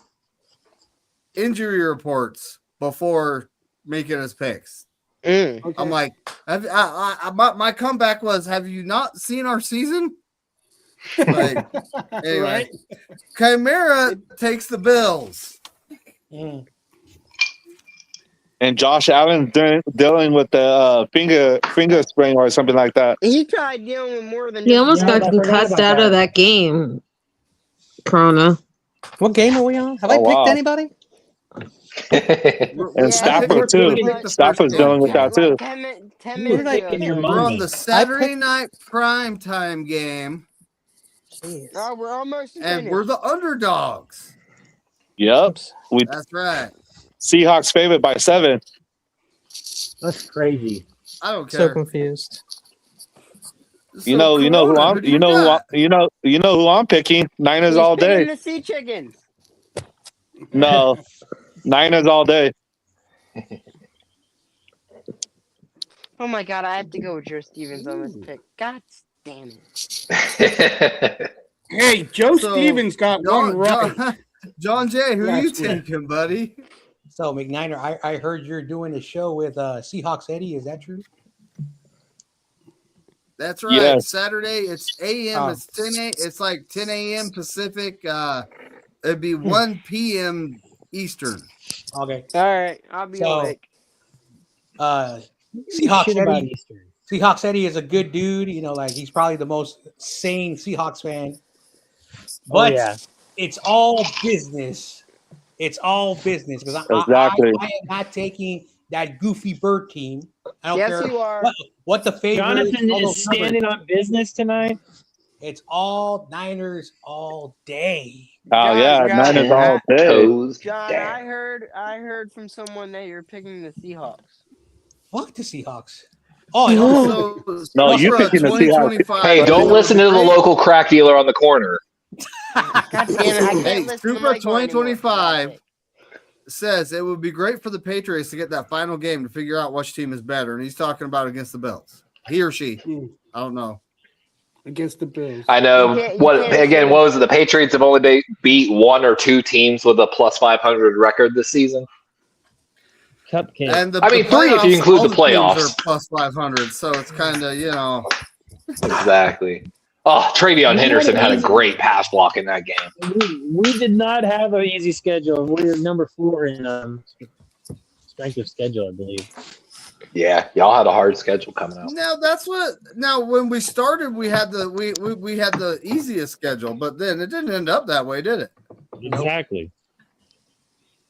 injury reports before making his picks. Mm. Okay. I'm like, my comeback was, have you not seen our season? Like, anyway, Right. Chimera takes the Bills. Mm. And Josh Allen dealing with the finger sprain or something like that. He's probably dealing with more than He just almost Yeah, got I forgot concussed about out that. of that game. Corona. What game are we on? Have I Oh, picked wow. anybody? And Stafford, too. Stafford's dealing with that, too. 10 You were minutes taking ago. your We're on money. the Saturday night prime time game, Jeez. Oh, we're almost and finished. we're the underdogs. Yep. We That's right. Seahawks favorite by 7. That's crazy. I don't So care. confused. You know who Corona, I'm who I'm picking. Niners He's all picking day. the sea chickens. No. Niners all day. Oh my God, I have to go with Joe Stevens on this pick. God damn it. Hey, Joe So, Stevens got one right. John Jay, who are you Last week. taking, buddy? So, McNiner, I heard you're doing a show with Seahawks Eddie. Is that true? That's right. Yes. Saturday, it's a.m. Oh. It's 10 a. It's like 10 a.m. Pacific. It'd be 1 p.m. Eastern. Okay. All right, I'll be So- awake. Seahawks Shit about Eddie. Eastern. Seahawks Eddie is a good dude. You know, like he's probably the most sane Seahawks fan. But yeah. it's all business It's all business because Exactly. I am not taking that goofy bird team. I don't Yes, care you are. what the favorite. Jonathan all is those numbers. standing on business tonight. It's all Niners all day. Oh yeah, John, Niners all day. Toes John, down. I heard from someone that you're picking the Seahawks. What the Seahawks? Oh, I know. So, No, you for picking the Seahawks. 2025. Hey, don't listen to the local crack dealer on the corner. God damn it! I can't Hey, listen to Super Michael anymore. 2025 says it would be great for the Patriots to get that final game to figure out which team is better, and he's talking about against the Bills. He or she, I don't know. Against the Bills. I know. What was it? The Patriots have only beat one or two teams with a plus 500 record this season. Cupcake. And the three if you include all the playoffs. teams are plus 500, so it's kind of Exactly. Oh, Travion Henderson had a great pass block in that game. We did not have an easy schedule. We're number 4 in strength of schedule, I believe. Yeah, y'all had a hard schedule coming out. Now that's what. Now when we started, we had we had the easiest schedule, but then it didn't end up that way, did it? Exactly.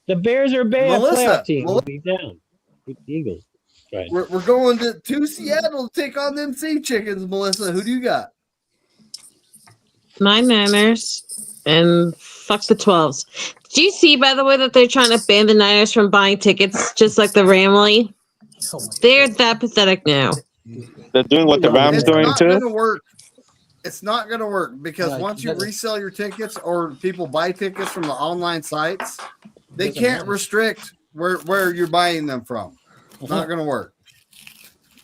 The Bears are a bad playoff team. We'll be down. With the Eagles. Right. We're going to Seattle to take on them Sea Chickens, Melissa. Who do you got? My Niners and fuck the 12s. Do you see, by the way, that they're trying to ban the Niners from buying tickets, just like the Ramley? They're that pathetic now. They're doing what the Rams doing too. It's not going to work. It's not going to work because once you resell your tickets or people buy tickets from the online sites, they can't restrict where you're buying them from. It's not going to work.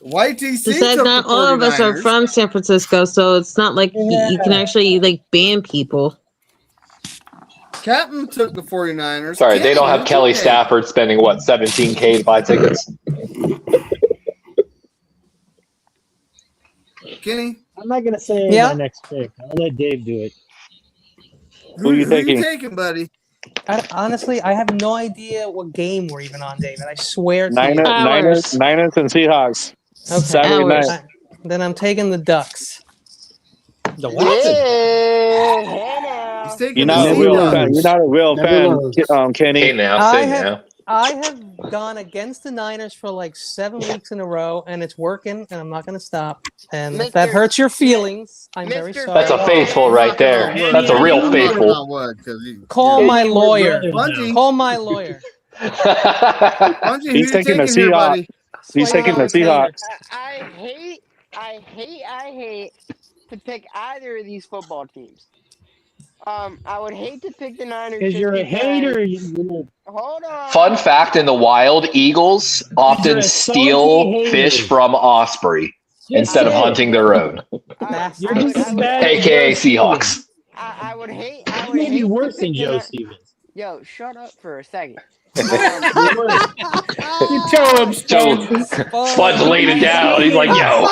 YTC Besides, not all of us are from San Francisco, so it's not like you can actually ban people. Captain took the 49ers. Sorry, they don't have Kelly Stafford spending $17K to buy tickets. Kenny? I'm not gonna say my next pick. I'll let Dave do it. Who are you taking? Buddy? Honestly, I have no idea what game we're even on, David. I swear to you. Niners and Seahawks. Okay. Saturday night. Then I'm taking the Ducks. The what? You're not a real fan. You're not a real fan, Kenny. Hey now, I have gone against the Niners for like 7 weeks in a row, and it's working, and I'm not going to stop. And if that hurts your feelings, I'm very sorry. That's a faithful right there. That's a real faithful. Call my lawyer. Call my lawyer. He's taking the Seahawks. He's taking the Seahawks. I hate to pick either of these football teams. I would hate to pick the Niners because you're a hater. Hold on. Fun fact: in the wild, eagles often steal fish from Osprey instead of hunting their own. AKA Seahawks. I would hate. Maybe worse than Joe Stevens. Yo, shut up for a second. You tell him, Spudge laid it down. He's like, yo.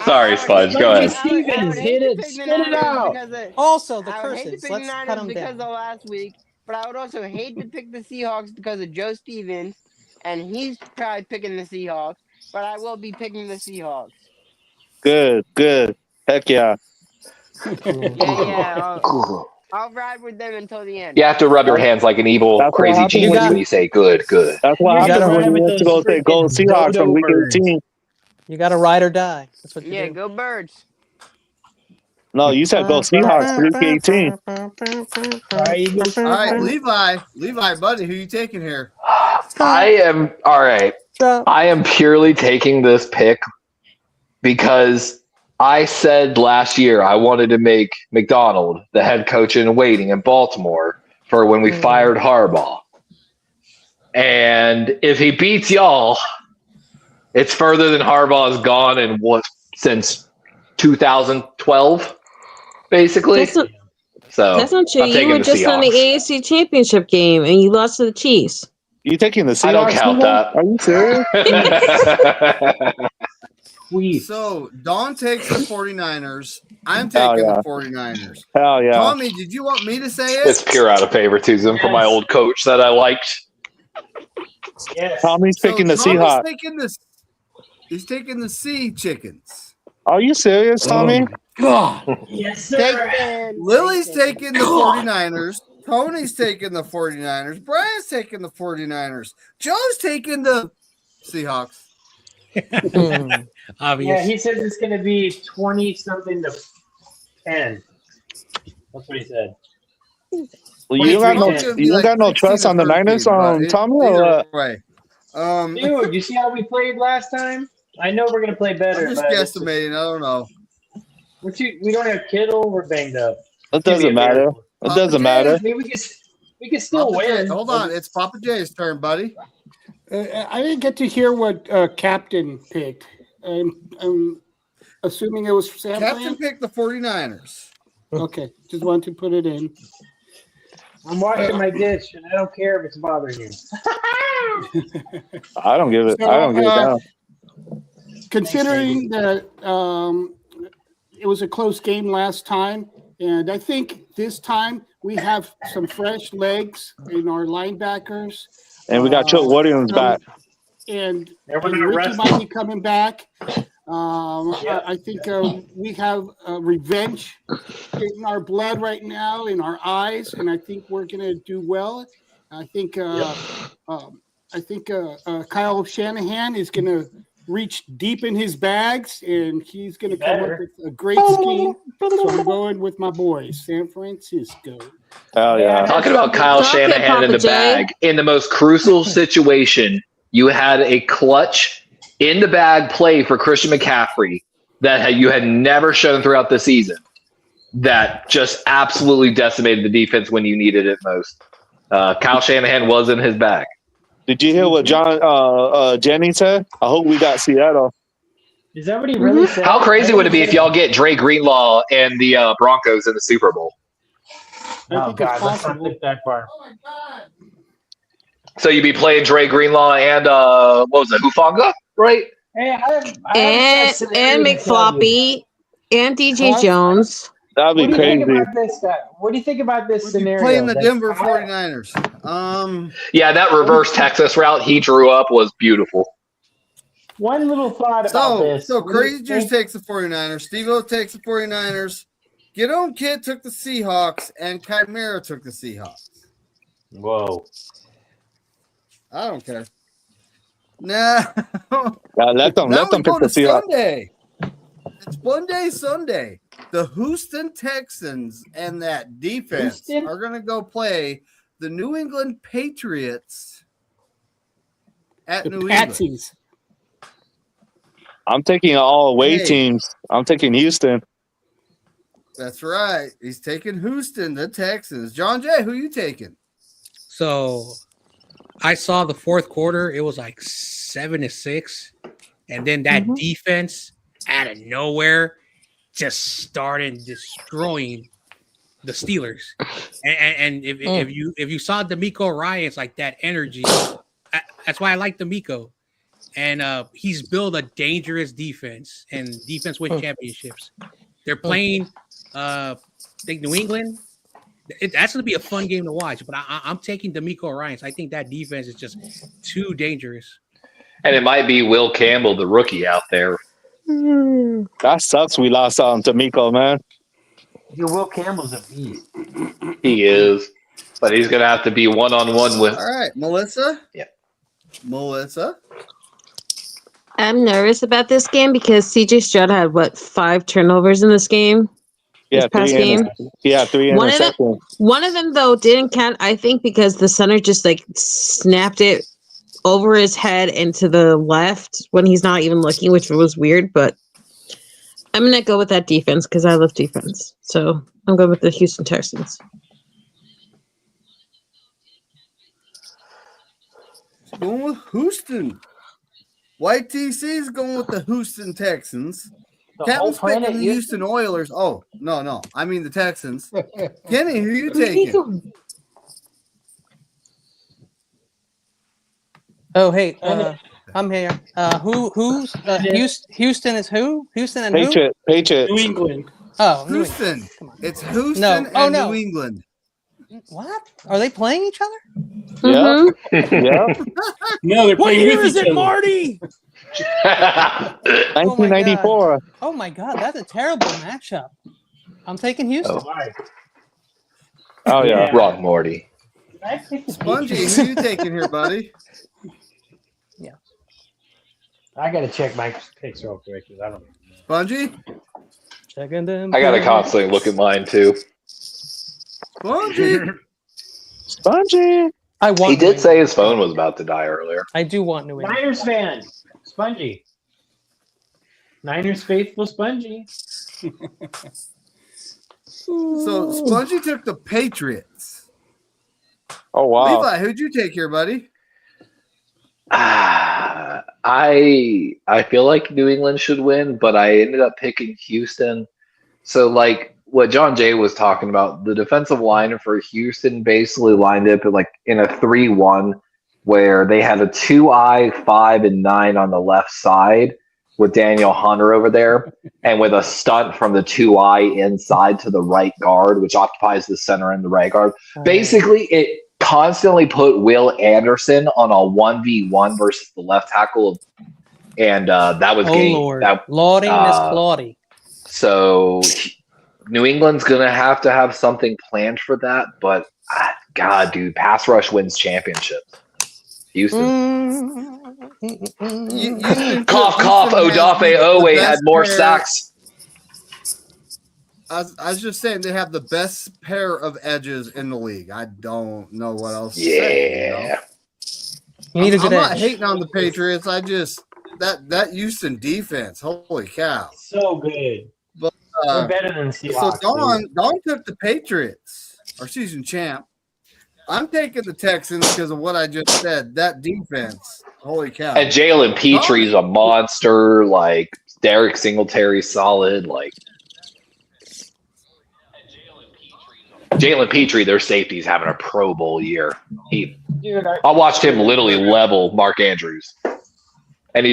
Sorry, Spudge. Go ahead. Stevens, hit it. Spit it out. Also, the I would hate to curses. pick Let's the cut Niners them because down. of last week, but I would also hate to pick the Seahawks because of Joe Stevens, and he's tried picking the Seahawks, but I will be picking the Seahawks. Good. Heck yeah. Yeah. I'll ride with them until the end. You have to rub your hands like an evil, crazy genius when you say good. That's what happens when you have to go say go Seahawks on week 18. You got to ride or die. That's what you do. Go Birds. No, you said go Seahawks week 18. All right, Levi, buddy, who you taking here? I am all right. I am purely taking this pick because I said last year I wanted to make McDonald the head coach in waiting in Baltimore for when we fired Harbaugh. And if he beats y'all, it's further than Harbaugh has gone in since 2012, basically. That's not true. I'm You were just Seahawks. on the AFC Championship game, and you lost to the Chiefs. You taking the Seahawks? I don't count that. Are you serious? So Don takes the 49ers. I'm taking the 49ers. Hell yeah. Tommy, did you want me to say it? It's pure out of favoritism for my old coach that I liked. Yes. Tommy's picking the Seahawks. He's taking the Sea Chickens. Are you serious, Tommy? God. Yes, sir. Lily's taking the 49ers. Tony's taking the 49ers. Brian's taking the 49ers. Joe's taking the Seahawks. Obvious. Yeah, he says it's going to be 20-something to 10. That's what he said. Well, you got no, you got no trust on the Niners, Tommy. Or way. Dude, you see how we played last time? I know we're going to play better. I'm just guesstimating. I don't know. We don't have Kittle. We're banged up. It doesn't matter. It doesn't matter. I mean, we can still win. Hold on. It's Papa J's turn, buddy. I didn't get to hear what Captain picked. I'm assuming it was Sam. Captain picked the 49ers. Okay, just wanted to put it in. I'm washing my dish, and I don't care if it's bothering you. I don't give it. I don't give it down. Considering that it was a close game last time, and I think this time we have some fresh legs in our linebackers. And we got Chuck Williams back. And Ricky might be coming back. I think we have revenge in our blood right now, in our eyes, and I think we're going to do well. I think Kyle Shanahan is going to reach deep in his bags, and he's going to come up with a great scheme. So I'm going with my boys, San Francisco. Hell yeah! Talking about Kyle Shanahan in the bag, in the most crucial situation, you had a clutch in the bag play for Christian McCaffrey that you had never shown throughout the season. That just absolutely decimated the defense when you needed it most. Kyle Shanahan was in his bag. Did you hear what John Jennings said? I hope we got Seattle. Is that what he really said? How crazy would it be if y'all get Dre Greenlaw and the Broncos in the Super Bowl? Oh, God, let's not think that far. So you'd be playing Dre Greenlaw and what was it, Hufanga, right? Hey, and McFloppy and DJ Jones. That'd be crazy. What do you think about this scenario? Playing the Denver 49ers. Yeah, that reverse Texas route he drew up was beautiful. One little thought about this. So Crazy Juice takes the 49ers. Steve-O takes the 49ers. Get On Kid took the Seahawks, and Chimera took the Seahawks. Whoa. I don't care. Nah. Let them pick the Seahawks. Sunday. It's one day Sunday. The Houston Texans and that defense are going to go play the New England Patriots at New England. I'm taking all away teams. I'm taking Houston. That's right. He's taking Houston, the Texans. John Jay, who you taking? So I saw the fourth quarter. It was like 7-6. And then that defense out of nowhere just started destroying the Steelers. And if you saw D'Amico Ryans, like that energy, that's why I like D'Amico. And he's built a dangerous defense, and defense win championships. They're playing I think New England. That's going to be a fun game to watch, but I'm taking D'Amico Ryans. I think that defense is just too dangerous. And it might be Will Campbell, the rookie out there. That sucks. We lost D'Amico, man. Yeah, Will Campbell's a beast. He is, but he's going to have to be one-on-one with. All right, Melissa. Yeah. Melissa. I'm nervous about this game because CJ Stroud had 5 turnovers in this game. Yeah, this past game. Yeah, 3 interceptions. One of them though didn't count. I think because the center just snapped it over his head and to the left when he's not even looking, which was weird. But I'm gonna go with that defense because I love defense. So I'm going with the Houston Texans. Going with Houston. White TC is going with the Houston Texans. Captain's picking the Houston Oilers. Oh, no. I mean the Texans. Kenny, who are you taking? Oh, hey, I'm here. Who's Houston is who? Houston and Patriots. New England. Oh, Houston. It's Houston and New England. What? Are they playing each other? Yeah. Yeah. No, they're playing what year with is each it, other. Marty? 1994. Oh my God, that's a terrible matchup. I'm taking Houston. Oh yeah. Wrong, Morty. I pick the Spongy, Patriots. who you taking here, buddy? I gotta check my picks real quick because I don't know. Spongy? Checking them. I gotta constantly look at mine too. Spongy? Spongy. I want. He New did say England. his phone was about to die earlier. I do want New England. Niners fan, Spongy. Niners faithful Spongy. So Spongy took the Patriots. Oh wow. Levi, who'd you take here, buddy? I feel like New England should win, but I ended up picking Houston. So like what John Jay was talking about, the defensive line for Houston basically lined up like in a 3-1 where they had a 2-eye 5 and 9 on the left side with Daniel Hunter over there, and with a stunt from the 2-eye inside to the right guard, which occupies the center and the right guard. Basically, it constantly put Will Anderson on a 1v1 versus the left tackle, and that was game. Lord. That, Lordy, Miss Claudie. so New England's gonna have to have something planned for that, but God, dude, pass rush wins championships. Houston. Cough, cough. Odafe Owe had more sacks. I was just saying they have the best pair of edges in the league. I don't know what else to say. You know? You need a good I'm not edge. hating on the Patriots. I just that Houston defense. Holy cow! So good. But They're better than so Seahawks. Dawn took the Patriots, our season champ. I'm taking the Texans because of what I just said. That defense. Holy cow! And Jalen Petry's a monster. Like Derek Singletary's solid. Like Jalen Petry, their safety's having a Pro Bowl year. I watched him literally level Mark Andrews, and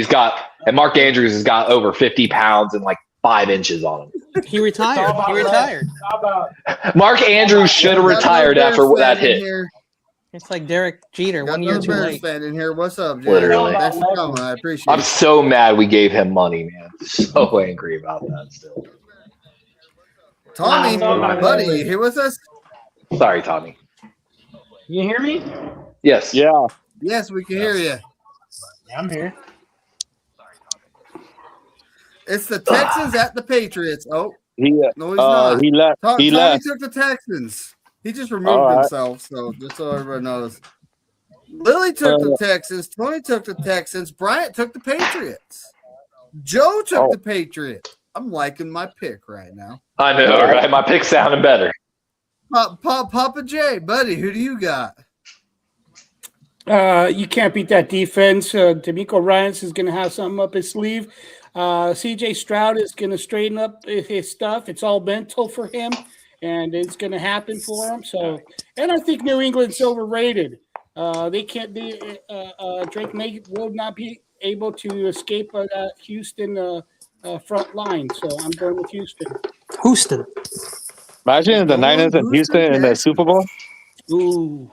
Mark Andrews has got over 50 pounds and like 5 inches on him. He retired. He retired. How about Mark Andrews should have retired after that hit. It's like Derek Jeter, Got 1 year another too Bears late. fan in here. What's up, Jay? Literally. Thanks for coming. I appreciate I'm it. so mad we gave him money, man. So angry about that still. Tommy, buddy, you here with us? Sorry, Tommy. you hear me? Yes. Yeah. Yes, we can hear you. Yeah, I'm here. It's the Texans at the Patriots. Oh, He no, he's not. he left. Tommy He left. took the Texans. He just removed All right. himself, so just so everybody knows. Lily took the Texans. Tony took the Texans. Bryant took the Patriots. Joe took the Patriots. I'm liking my pick right now. I know, right? My pick sounded better. Papa J, buddy, who do you got? You can't beat that defense. D'Amico Ryans is going to have something up his sleeve. CJ Stroud is going to straighten up his stuff. It's all mental for him, and it's going to happen for him. So, and I think New England's overrated. They can't be. Drake May will not be able to escape that Houston front line. So I'm going with Houston. Houston. Imagine the Niners and Houston in the Super Bowl. Ooh.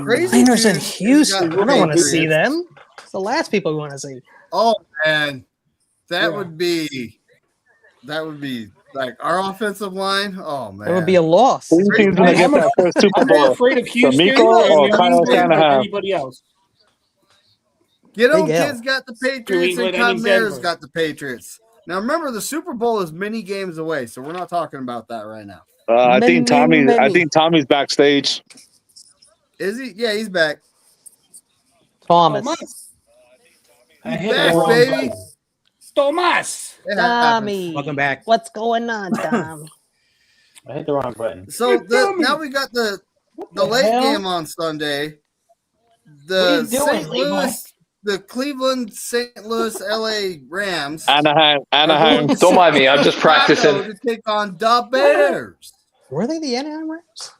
Crazy Niners in dude. Houston. I don't want to Patriots. see them. It's the last people we want to see. Oh man, that would be like our offensive line. Oh man, It would be a loss. Who do you think is going to get that first Super I'm more Bowl? afraid of Houston D'Amico or and Kyle New England than Shanahan? anybody else. Get on Big L. kids got the New Patriots and England and in Chimera's Denver. got the Patriots. Now remember, the Super Bowl is many games away, so we're not talking about that right now. I think Many. Tommy's backstage. Is he? Yeah, he's back. Thomas. I He's hit the back, wrong baby. button. Tomas. It happens. Tommy. Welcome back. What's going on, Tom? I hit the wrong button. So now we got the late hell? game on Sunday. What are you The doing, St. Levi? Louis, the Cleveland, St. Louis, LA Rams. Anaheim. Don't mind me. I'm just practicing. To take on the Bears. Were they the Anaheim Rams?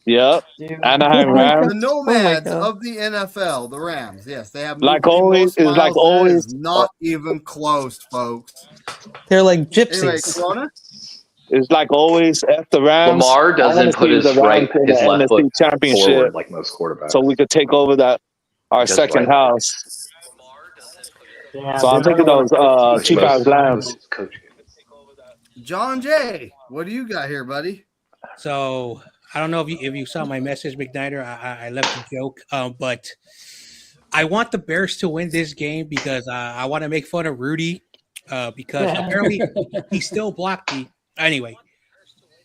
Yep. Dude. Anaheim Oh my Rams. The nomads God. of the NFL, the Rams. Yes, they have Like moved the always- most it's like miles. That always- is not even close, folks. They're like Anyway, gypsies. Corona. It's like always at the Rams. Lamar I doesn't wanna put see his the Rams in his the left NFC foot championship, forward like most quarterbacks. so we could take over our Just second right. house. Yeah, So I'm dude, taking those cheap ass Rams. Coach. John Jay, what do you got here, buddy? So I don't know if you saw my message, McNider. I left a joke, but I want the Bears to win this game because I want to make fun of Rudy because apparently he still blocked me. Anyway,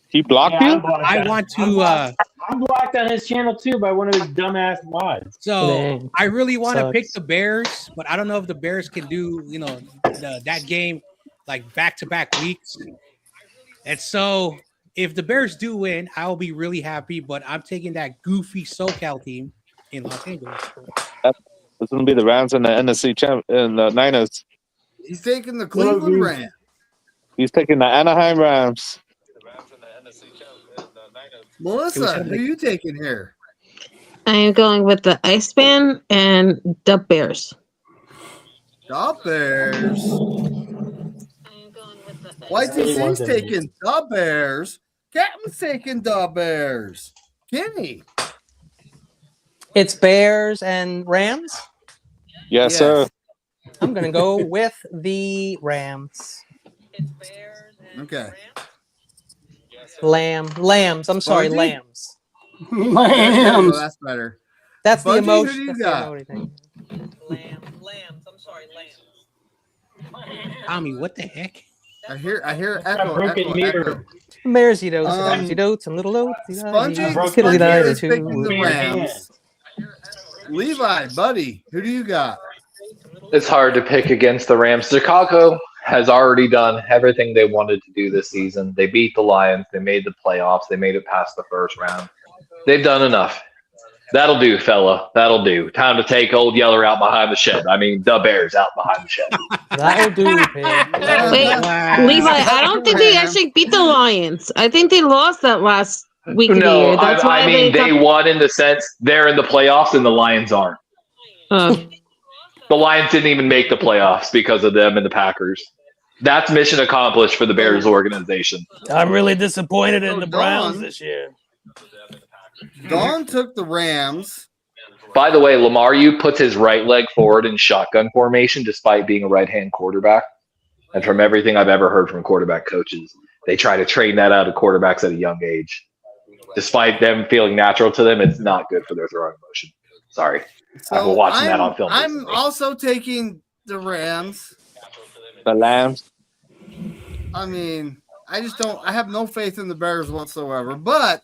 He blocked Yeah, you? I want to. I'm blocked on his channel too by one of his dumbass mods. So Dang. I really want to pick Sucks. the Bears, but I don't know if the Bears can do that game like back-to-back weeks. And so if the Bears do win, I'll be really happy. But I'm taking that goofy SoCal team in Los Angeles. It's gonna be the Rams and the NFC champ and the Niners. He's taking the Cleveland Rams. He's taking the Anaheim Rams. Melissa, who are you taking here? I am going with the Iceman and the Bears. The Bears. YTC's taking the Bears. Captain's taking the Bears. Kenny. It's Bears and Rams. Yes, sir. I'm gonna go with the Rams. Okay. Lambs. I'm sorry, Spongy? lambs. Oh, that's better. That's the Spongy, who emotion. do you That's the got? emoji thing. Lambs. I'm sorry, lambs. Tommy, what the heck? I hear That echo. broken mirror. Bears eat oats, and oats, and little oats. Spongy is picking the Rams. Levi, buddy, who do you got? It's hard to pick against the Rams. Chicago has already done everything they wanted to do this season. They beat the Lions. They made the playoffs. They made it past the first round. They've done enough. That'll do, fella. That'll do. Time to take old Yeller out behind the shed. I mean, the Bears out behind the shed. That'll do, pig. Wait, Levi, I don't think they actually beat the Lions. I think they lost that last week of the No, year. That's why I mean, they won in the sense they're in the playoffs and the Lions aren't. The Lions didn't even make the playoffs because of them and the Packers. That's mission accomplished for the Bears organization. I'm really disappointed in So the Browns Dawn- this year. Dawn took the Rams. By the way, Lamar, you puts his right leg forward in shotgun formation despite being a right-hand quarterback. And from everything I've ever heard from quarterback coaches, they try to train that out of quarterbacks at a young age. Despite them feeling natural to them, it's not good for their throwing motion. Sorry. I've been watching that on film. I'm recently. also taking the Rams. The Lambs. I mean, I have no faith in the Bears whatsoever, but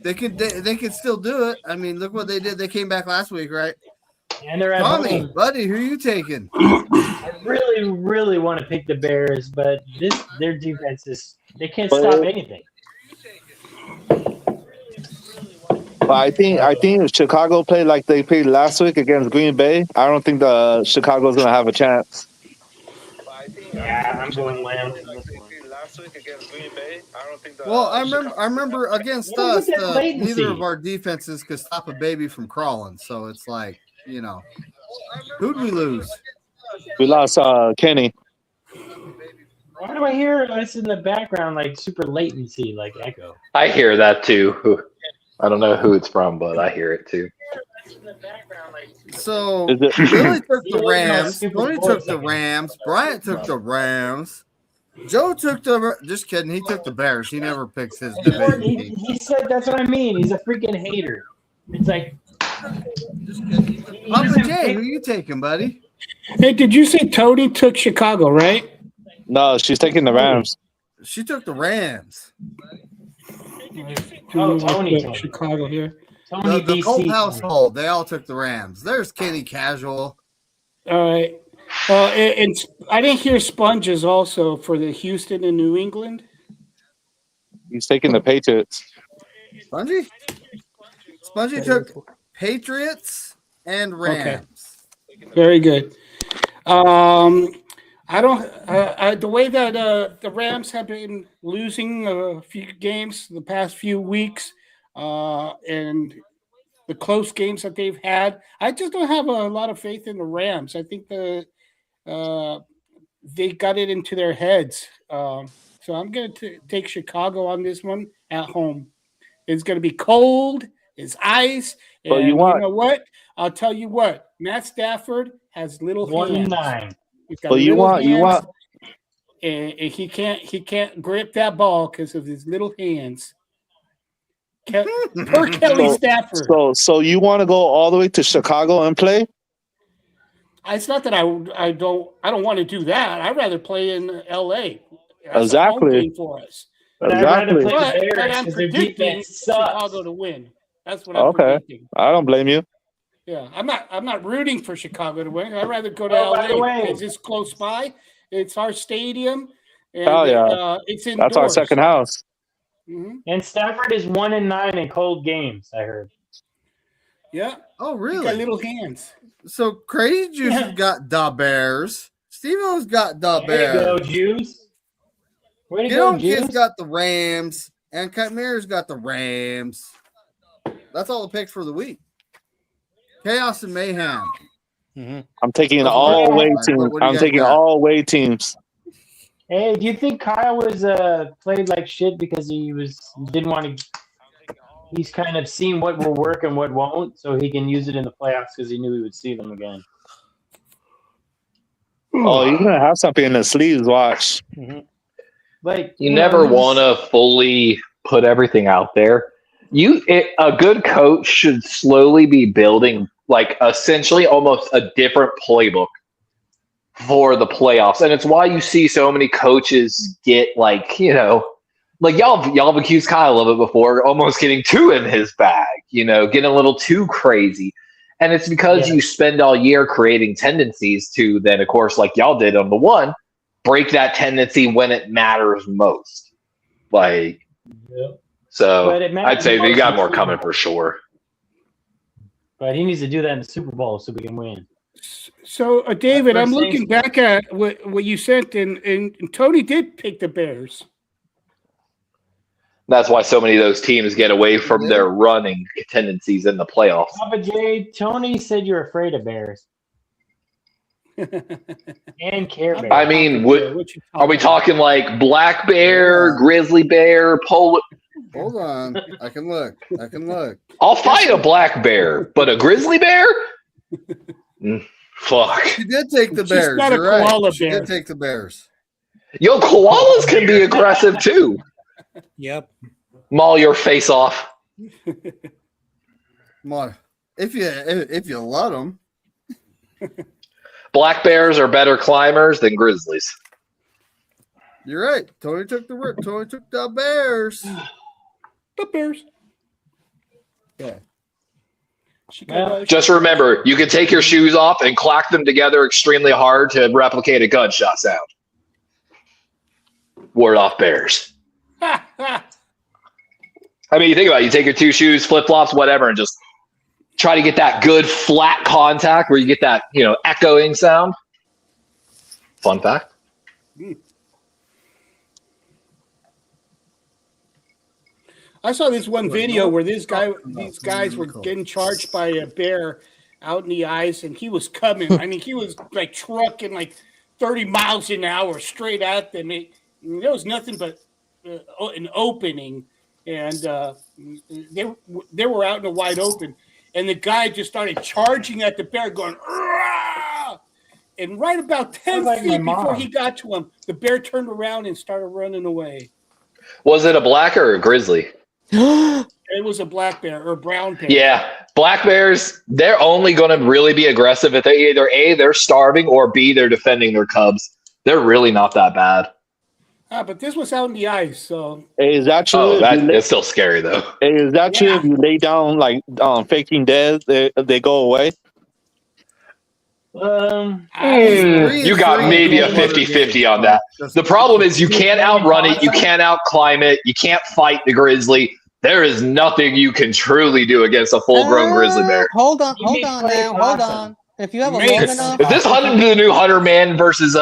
they can still do it. I mean, look what they did. They came back last week, right? And they're at Tommy, home. buddy, who are you taking? I really, really want to pick the Bears, but their defense they can't stop anything. But I think if Chicago played like they played last week against Green Bay, I don't think the Chicago's gonna have a chance. Yeah, I'm going Lambs. Well, I remember against What us, is that latency? neither of our defenses could stop a baby from crawling. So it's like, who'd we lose? We lost Kenny. Why do I hear us in the background like super latency, like echo? I hear that too. I don't know who it's from, but I hear it too. So Is it- Billy took the You Rams. know, Tony took the Rams. Bryant took the Rams. Joe took the. Just kidding. He took the Bears. He never picks his division team. He said that's what I mean. He's a freaking hater. It's like Papa J, who you taking, buddy? Hey, did you say Tony took Chicago, right? No, she's taking the Rams. She took the Rams. Tony. Chicago here. Tony The DC. Colt household. They all took the Rams. There's Kenny Casual. All right. And I didn't hear Sponges also for the Houston and New England. He's taking the Patriots. Spongy? Spongy took Patriots and Rams. Very good. I don't. The way that the Rams have been losing a few games the past few weeks, and the close games that they've had, I just don't have a lot of faith in the Rams. I think they got it into their heads. So I'm going to take Chicago on this one at home. It's going to be cold. It's ice. And But you know what? I'll tell you what. Matt Stafford has little hands. 1-9. He's got But you little want hands, and he can't grip that ball because of his little hands. Per Kelly Stafford. So you want to go all the way to Chicago and play? It's not that I don't want to do that. I'd rather play in L.A. That's Exactly. a home game for us. But I'd rather play But the Bears I'm because their predicting defense sucks. Chicago to win. That's what I'm predicting. I don't blame you. Yeah, I'm not rooting for Chicago to win. I'd rather go to Oh, by the LA way- because it's close by. It's our stadium, and Hell yeah. it's indoors. That's our second house. Mm-hmm. And Stafford is 1-9 in cold games, I heard. Yeah. Oh, You really? got little hands. So Crazy Juice has got the Bears. Steve-O's got the Way to go, Bears. Jews. Way to Get go, on Kid's Jews. got the Rams. And Kutmir's got the Rams. That's all the picks for the week. Chaos and Mayhem. I'm taking That's all right. away What teams. do you I'm guys taking got? all away teams. Hey, do you think Kyle was played like shit because he didn't want to? He's kind of seen what will work and what won't, so he can use it in the playoffs because he knew he would see them again. Oh, you're gonna have something in the sleeves. Watch. Like You never he's- want to fully put everything out there. A good coach should slowly be building, like, essentially almost a different playbook for the playoffs, and it's why you see so many coaches get, like, like y'all have accused Kyle of it before, almost getting too in his bag, getting a little too crazy. And it's because you spend all year creating tendencies to then, of course, like y'all did on the one, break that tendency when it matters most. Like, so But it matters I'd say they most got in more the coming Super Bowl. for sure. But he needs to do that in the Super Bowl so we can win. So, David, First I'm looking things- back at what you sent, and Tony did pick the Bears. That's why so many of those teams get away from their running tendencies in the playoffs. Papa J, Tony said you're afraid of bears and Care Bears. I mean, are we talking like black bear, grizzly bear, polar? Hold on. I can look. I'll fight a black bear, but a grizzly bear? Fuck. She did take the She's Bears. not a You're right. koala She bear. did take the Bears. Yo, koalas can be aggressive too. Yep. Maul your face off. Come on. If you let them. Black bears are better climbers than grizzlies. You're right. Tony took the Bears. The Bears. Yeah. Just remember, you can take your shoes off and clack them together extremely hard to replicate a gunshot sound. Ward off bears. I mean, you think about it. You take your two shoes, flip-flops, whatever, and just try to get that good flat contact where you get that, echoing sound. Fun fact. I saw this one video where these guys were getting charged by a bear out in the ice, and he was coming. I mean, he was like trucking like 30 miles an hour straight at them. There was nothing but an opening, and they were out in the wide open, and the guy just started charging at the bear, going, "Argh!" And right about 10 feet before he got to him, the bear turned around and started running away. Was it a black or a grizzly? It was a black bear or a brown bear. Yeah, black bears, they're only going to really be aggressive if they either A, they're starving, or B, they're defending their cubs. They're really not that bad. But this was out in the ice, so. Hey, is that true? It's still scary, though. Hey, is that true? If you lay down like faking dead, they go away? You got maybe a 50-50 on that. The problem is you can't outrun it, you can't outclimb it, you can't fight the grizzly. There is nothing you can truly do against a full-grown grizzly bear. Hold on now. If you have a long enough, Is this the new Hunter Man versus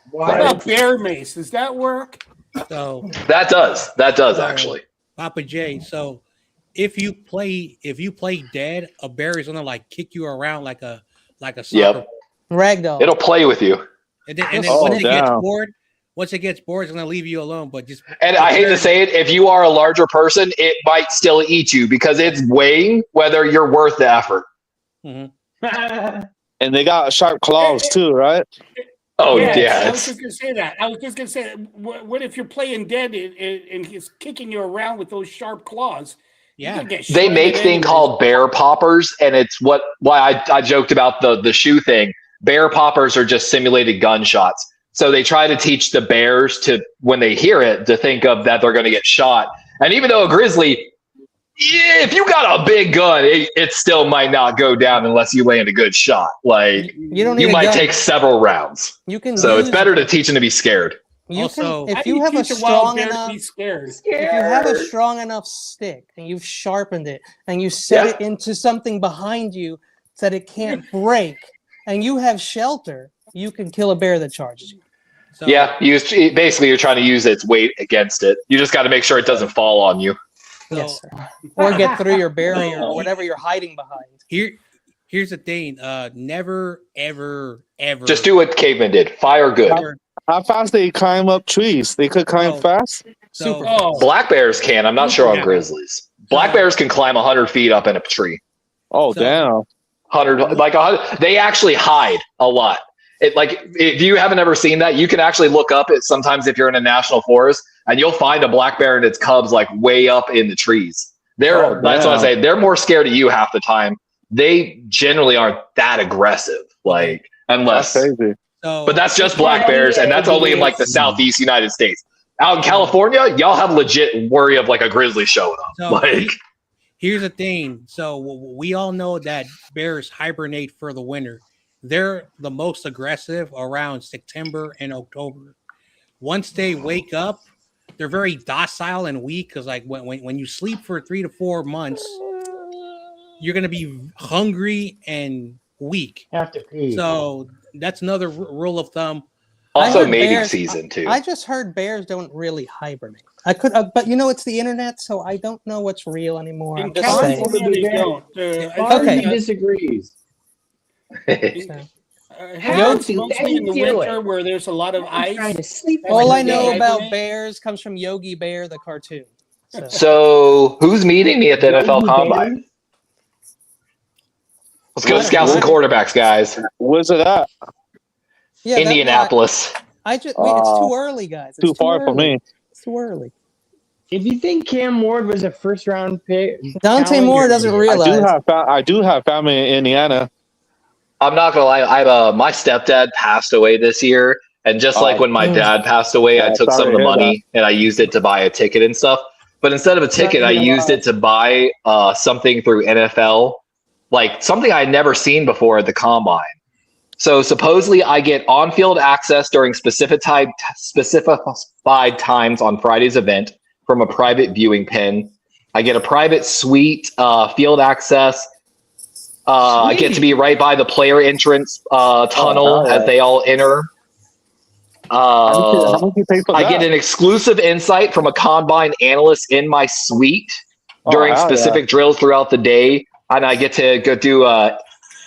What about bear mace? Does that work? So That does actually. Papa J. So if you play dead, a bear is gonna like kick you around like a soccer. Yep. Ragdoll. It'll play with you. And then once it gets bored, it's gonna leave you alone. But just And I hate to say it, if you are a larger person, it might still eat you because it's weighing whether you're worth the effort. And they got sharp claws too, right? Oh Yeah, yeah, I was it's, just gonna say that. I was just gonna say, what if you're playing dead and he's kicking you around with those sharp claws? You're Yeah. gonna get they make shredded thing anyways. called bear poppers, and it's why I joked about the shoe thing. Bear poppers are just simulated gunshots. So they try to teach the bears to, when they hear it, to think of that they're going to get shot. And even though a grizzly, yeah, if you got a big gun, it still might not go down unless you land a good shot. Like You don't need you a might gun. take several rounds. You can So it's use- better to teach them to be scared. You Also- can, How if do you have a teach wild strong bear to enough, be scared? if you have a strong enough stick and you've sharpened it and you set it into something behind you so that it can't break, and you have shelter, you can kill a bear that charges you. So, Yeah, basically you're trying to use its weight against it. You just got to make sure it doesn't fall on you. so Yes, sir. Or get through your barrier or whatever you're hiding behind. here's the thing. Never, ever, ever. Just do what cavemen did. Fire good. How fast they climb up trees? They could climb fast. So, Super. Oh, Black bears can. I'm not sure on Yeah. grizzlies. Black bears can climb 100 feet up in a tree. Oh, So- damn. 100, like 100, they actually hide a lot. It, like, if you haven't ever seen that, you can actually look up it sometimes if you're in a national forest, and you'll find a black bear and its cubs like way up in the trees. That's what I say. They're more scared of you half the time. They generally aren't that aggressive, like unless. That's crazy. so But that's just black bears, and that's only in like the southeast United States. Out in California, y'all have legit worry of like a grizzly showing up. So Like, here's the thing. So we all know that bears hibernate for the winter. They're the most aggressive around September and October. Once they wake up, they're very docile and weak because like when you sleep for 3 to 4 months, you're gonna be hungry and weak. Have to pee. So that's another rule of thumb. also heard mating bears- season too. I just heard bears don't really hibernate. I could, but it's the internet, so I don't know what's real anymore. in I'm just saying. California they don't. Okay. He disagrees. Mostly in the winter where there's a lot of ice. All I They know about hibernate. bears comes from Yogi Bear, the cartoon. So, So who's meeting me at the NFL Combine? Let's go scout some quarterbacks, guys. Where's it at? yeah, that's Indianapolis. why- it's too early, guys. It's Too far for early. me. It's too early. If you think Cam Ward was a first round pick, Dante talent, Moore you're- doesn't I realize. do have family in Indiana. I'm not gonna lie. My stepdad passed away this year, and just like when my dad passed away, I took sorry some of to the hear money and I used it to buy a ticket and stuff. But instead of a ticket, I used it to buy something through NFL, like something I had never seen before at the combine. So supposedly, I get on-field access during specified times on Friday's event from a private viewing pen. I get a private suite, field access. I get to be right by the player entrance tunnel as they all enter. How much you pay for I that? get an exclusive insight from a combine analyst in my suite during hell specific drills throughout the day, and I get to go do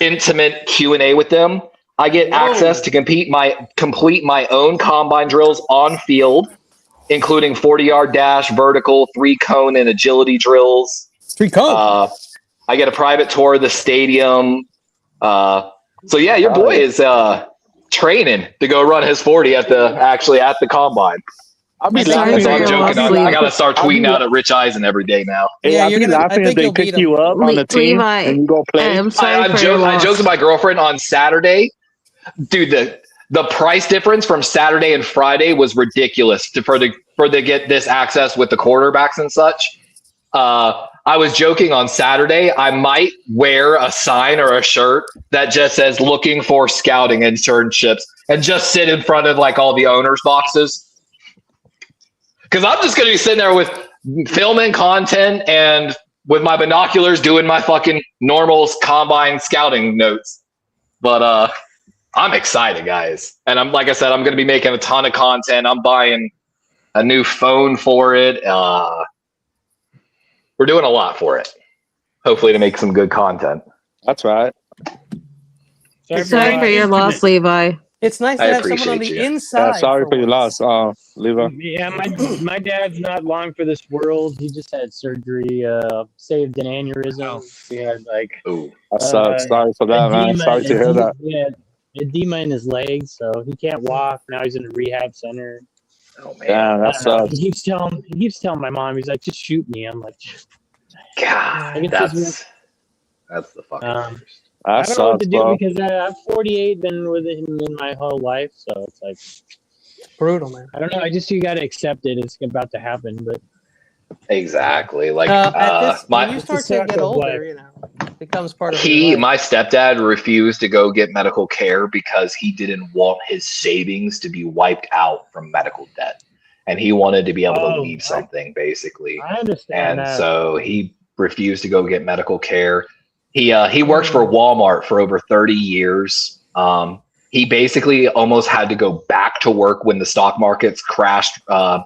intimate Q&A with them. I get access to complete my own combine drills on field, including 40-yard dash, vertical, 3-cone, and agility drills. 3-cone. I get a private tour of the stadium. So yeah, your boy is training to go run his 40 at the combine. I'll be Sorry laughing. for I'm your joking. loss, I gotta start I'll tweeting be- out at Rich Eisen every day now. Yeah, I'll you're be gonna- I laughing if think they you'll pick beat you up on the team Levi, and you go play. I'm sorry I for your loss. joked with my girlfriend on Saturday. Dude, the price difference from Saturday and Friday was ridiculous for to get this access with the quarterbacks and such. I was joking on Saturday. I might wear a sign or a shirt that just says "looking for scouting internships" and just sit in front of like all the owners' boxes. Because I'm just gonna be sitting there with filming content and with my binoculars doing my fucking normal combine scouting notes. But I'm excited, guys. And I'm like I said, I'm gonna be making a ton of content. I'm buying a new phone for it. We're doing a lot for it. Hopefully to make some good content. That's right. Sorry for your loss, Levi. It's nice I to have someone on appreciate the you. inside. Sorry for your once. loss, Levi. Yeah, my dad's not long for this world. He just had surgery, saved an aneurysm. He had like Ooh. That sucks. Sorry for that, man. edema Sorry to in hear his- that. He had edema in his legs, so he can't walk. Now he's in a rehab center. Oh man, Yeah, that I don't know. sucks. He keeps telling my mom, he's like, just shoot me. I'm like, God, I that's the fucking worst. I That don't know what sucks, to do bro. because I'm 48, been with him in my whole life, so it's like Brutal, man. I don't know. You got to accept it. It's about to happen, but Exactly. Like At this, when you It's start a to sack get of older, life. you know, it becomes part of your life. my stepdad refused to go get medical care because he didn't want his savings to be wiped out from medical debt. And he wanted to be able to leave something, basically. I understand And that. so he refused to go get medical care. He worked for Walmart for over 30 years. He basically almost had to go back to work when the stock markets crashed 4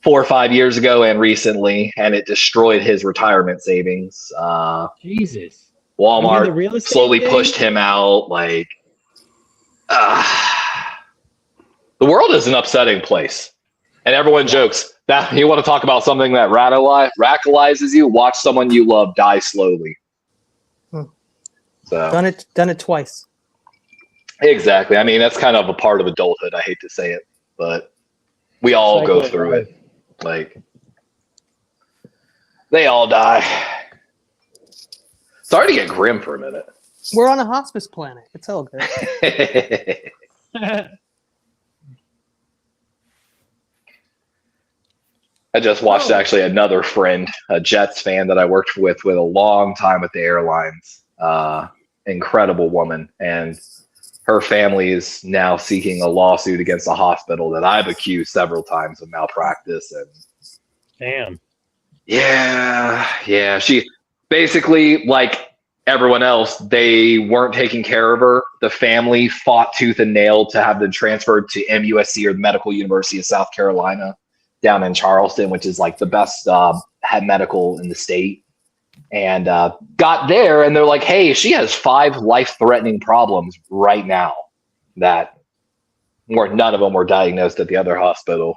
or 5 years ago and recently, and it destroyed his retirement savings. Jesus. Walmart the real estate slowly thing? pushed him out. Like, the world is an upsetting place. And everyone jokes that you want to talk about something that radicalizes you, watch someone you love die slowly. So Done it twice. exactly. I mean, that's kind of a part of adulthood. I hate to say it, but we all go through it. Like, they all die. Sorry to get grim for a minute. We're on a hospice planet. It's all good. I just watched actually another friend, a Jets fan that I worked with a long time at the airlines. Incredible woman. And her family is now seeking a lawsuit against a hospital that I've accused several times of malpractice. And Damn. yeah. She basically, like everyone else, they weren't taking care of her. The family fought tooth and nail to have them transferred to MUSC, or the Medical University of South Carolina, down in Charleston, which is like the best head medical in the state. And got there, and they're like, hey, she has 5 life-threatening problems right now that none of them were diagnosed at the other hospital.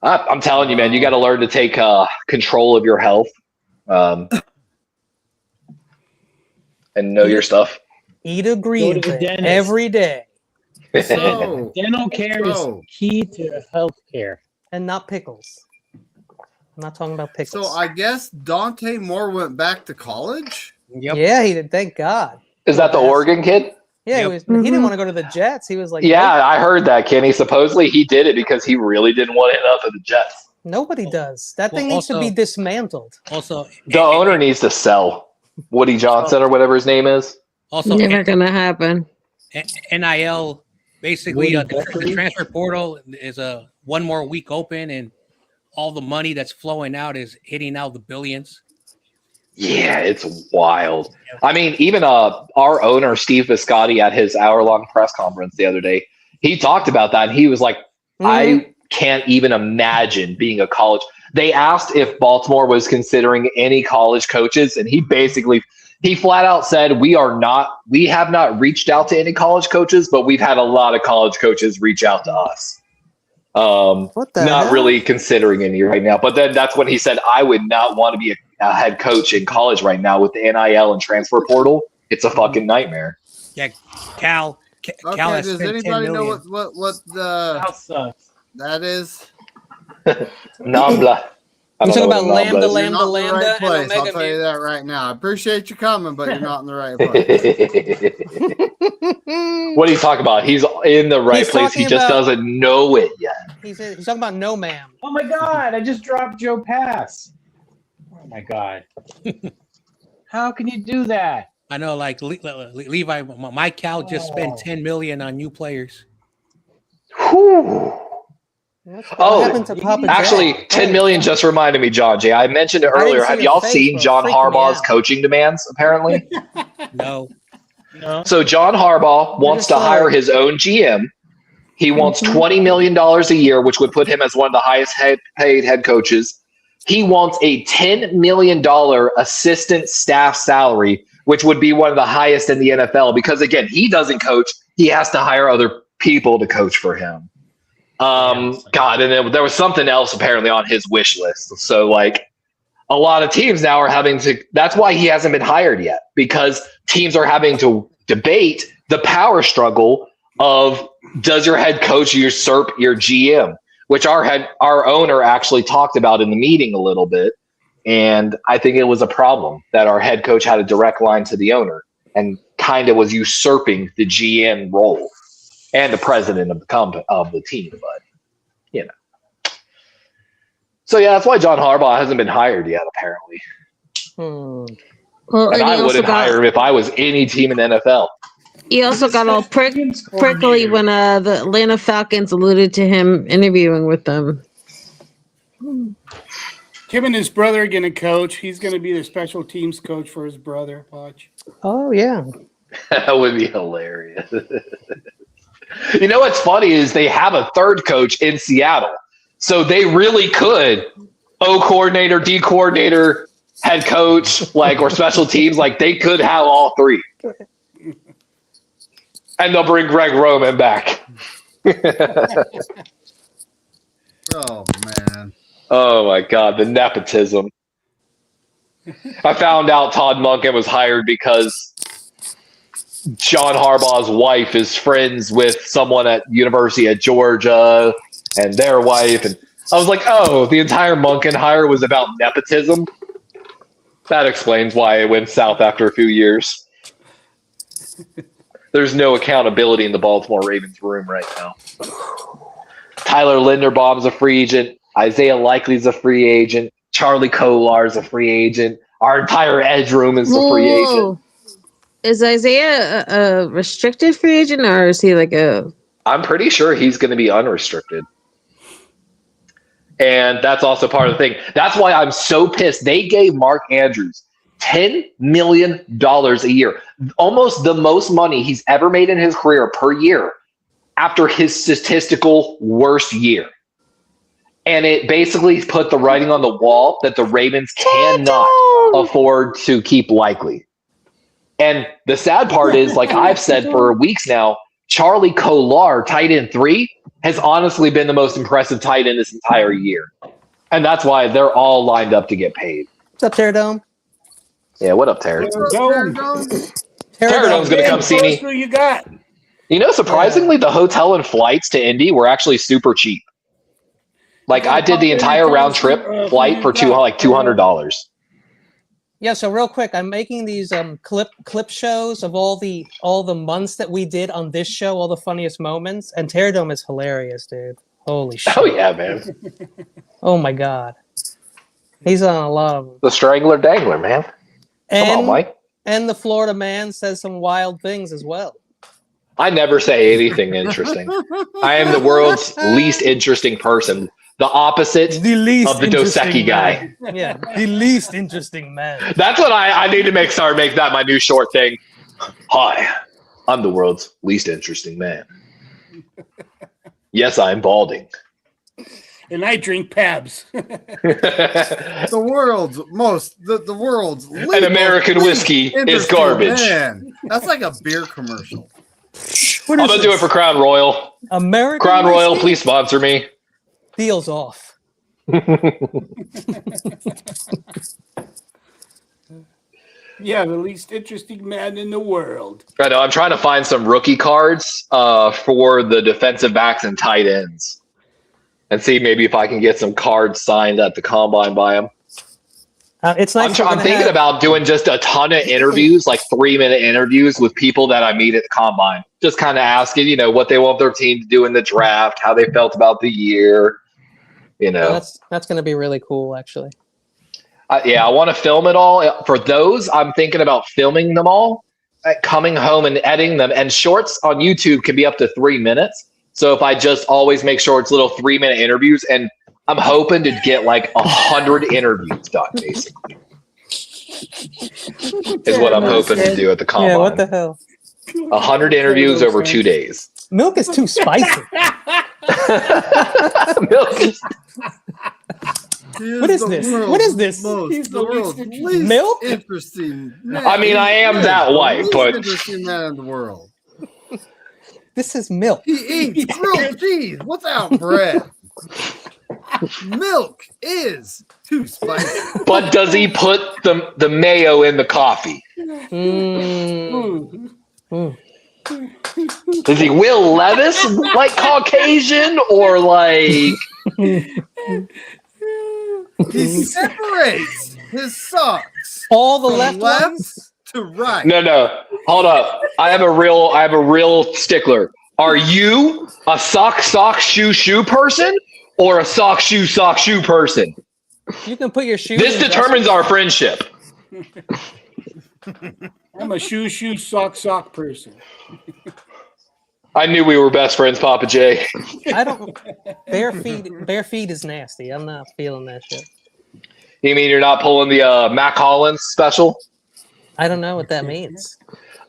I'm telling you, man, you got to learn to take control of your health and know your stuff. Eat a green to the thing dentist. every day So, Dental care is key to health care. and not pickles. I'm not talking about pickles. so I guess Dante Moore went back to college. Yep. Yeah, he did. Thank God. Is that the Oregon kid? Yeah, Yep. he didn't want to go to the Jets. He was like, Yeah, I heard that, Kenny. Supposedly he did it because he really didn't want enough of the Jets. nobody does. That Well, thing needs to also- be dismantled. Also, The owner needs to sell. Woody Johnson or whatever his name is. also Never gonna happen. NIL. Basically, Woody the Guthrie? transfer portal is one more week open, and all the money that's flowing out is hitting out the billions. Yeah, it's wild. I mean, even our owner, Steve Biscotti, at his hour-long press conference the other day, he talked about that, and he was like, I can't even imagine being a college. They asked if Baltimore was considering any college coaches, and he flat out said, we have not reached out to any college coaches, but we've had a lot of college coaches reach out to us. What the Not hell? really considering any right now. But then that's when he said, I would not want to be a head coach in college right now with the NIL and transfer portal. It's a fucking nightmare. Yeah, Cal Okay, has does spent 10 anybody know million. what the That sucks. that is? Nambla. I You don't talking know about what lambda, Nambla is. You're not in the lambda, right and place. I'll omega tell you mu. that right now. I appreciate you coming, but you're not in the right place. What are you talking about? He's in the right He's place. He talking just about- doesn't know it yet. He's talking about no, ma'am. Oh my God! I just dropped Joe Pass. Oh my God! How can you do that? I know, like Levi, my Cal just spent 10 million on new players. Whew. What Oh, happened to Papa Jack? Actually, 10 million just reminded me, John Jay. I mentioned it I didn't earlier. see Have your y'all face, seen bro. John Freaked me Harbaugh's out. coaching demands, apparently? No. No. So John Harbaugh wants to just hire his own GM. He wants $20 million a year, which would put him as one of the highest paid head coaches. He wants a $10 million assistant staff salary, which would be one of the highest in the NFL. Because again, he doesn't coach; he has to hire other people to coach for him. God, and then there was something else apparently on his wish list. So like, a lot of teams now are having to. That's why he hasn't been hired yet, because teams are having to debate the power struggle of does your head coach usurp your GM, which our owner actually talked about in the meeting a little bit. And I think it was a problem that our head coach had a direct line to the owner and kind of was usurping the GM role and the president of the team. But, you know. So, yeah, that's why John Harbaugh hasn't been hired yet, apparently. Well, and I wouldn't hire him if I was any team in the NFL. He also got all prickly when the Atlanta Falcons alluded to him interviewing with them. Him and his brother are going to coach. He's going to be the special teams coach for his brother. Watch. Oh, yeah. That would be hilarious. You know what's funny is they have a third coach in Seattle. So they really could O coordinator, D coordinator, head coach, or special teams. They could have all three. And they'll bring Greg Roman back. Oh, man. Oh, my God. The nepotism. I found out Todd Monken was hired because John Harbaugh's wife is friends with someone at University of Georgia and their wife. And I was like, oh, the entire Monken hire was about nepotism? That explains why it went south after a few years. There's no accountability in the Baltimore Ravens room right now. Tyler Linderbaum's a free agent. Isaiah Likely's a free agent. Charlie Kolar's a free agent. Our entire edge room is a free agent. Is Isaiah a restricted free agent, or is he I'm pretty sure he's going to be unrestricted. And that's also part of the thing. That's why I'm so pissed. They gave Mark Andrews $10 million a year, almost the most money he's ever made in his career per year after his statistical worst year. And it basically put the writing on the wall that the Ravens cannot afford to keep Likely. And the sad part is, I've said for weeks now, Charlie Kolar, tight end 3, has honestly been the most impressive tight end this entire year. And that's why they're all lined up to get paid. What's up, Terradome? Yeah, what up, Terry? Terradome's Terradome's going to come see me. Who you got? You know, surprisingly, the hotel and flights to Indy were actually super cheap. I did the entire round trip flight for $200. Yeah, so real quick, I'm making these clip shows of all the months that we did on this show, all the funniest moments, and Terradome is hilarious, dude. Holy shit. Oh yeah, man. Oh my God. He's on a lot of them. The Strangler Dangler, man. Come on, Mike. And the Florida man says some wild things as well. I never say anything interesting. I am the world's least interesting person. The opposite of the Dos Equis guy. Yeah, the least interesting man. That's what I need to make that my new short thing. Hi, I'm the world's least interesting man. Yes, I'm balding. And I drink Pabs. The world's least, an American whiskey is garbage. Man. That's like a beer commercial. I'm gonna do it for Crown Royal. American Crown Royal, whiskey? please sponsor me. Deals off. Yeah, the least interesting man in the world. I know. I'm trying to find some rookie cards for the defensive backs and tight ends, and see maybe if I can get some cards signed at the combine by them. It's nice. I'm thinking about doing just a ton of interviews, 3-minute interviews with people that I meet at the combine. Just kind of asking, what they want their team to do in the draft, how they felt about the year. That's going to be really cool, actually. I want to film it all. For those, I'm thinking about filming them all, coming home and editing them. And shorts on YouTube can be up to 3 minutes. So if I just always make sure it's little 3-minute interviews, and I'm hoping to get 100 interviews done, basically. Is what I'm hoping to do at the combine. Yeah, what the hell? 100 interviews over 2 days. Milk is too spicy. Milk is... What is this? What is this? He's the world's least milk? Interesting man. I mean, I am that white, but interesting man in the world. This is milk. He eats grilled cheese without bread. Milk is too spicy. But does he put the mayo in the coffee? Is he Will Levis, like Caucasian, or like? He separates his socks All the from left ones? to right. No. Hold up. I have a real stickler. Are you a sock shoe person or a sock shoe person? You can put your shoes. This determines our friendship. I'm a shoe sock person. I knew we were best friends, Papa J. I don't. Bare feet is nasty. I'm not feeling that shit. You mean you're not pulling the Mac Hollins special? I don't know what that means.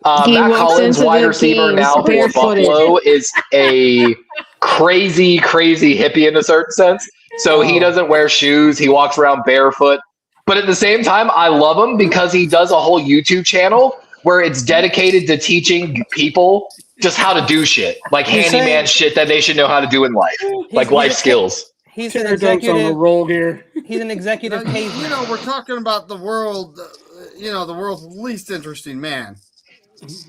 Mac Hollins, wide receiver now for Buffalo, is a crazy hippie in a certain sense. So he doesn't wear shoes. He walks around barefoot. But at the same time, I love him because he does a whole YouTube channel where it's dedicated to teaching people just how to do shit, like handyman shit that they should know how to do in life, like life skills. He's an executive on the roll here. He's an executive caveman. You know, we're talking about the world. The world's least interesting man.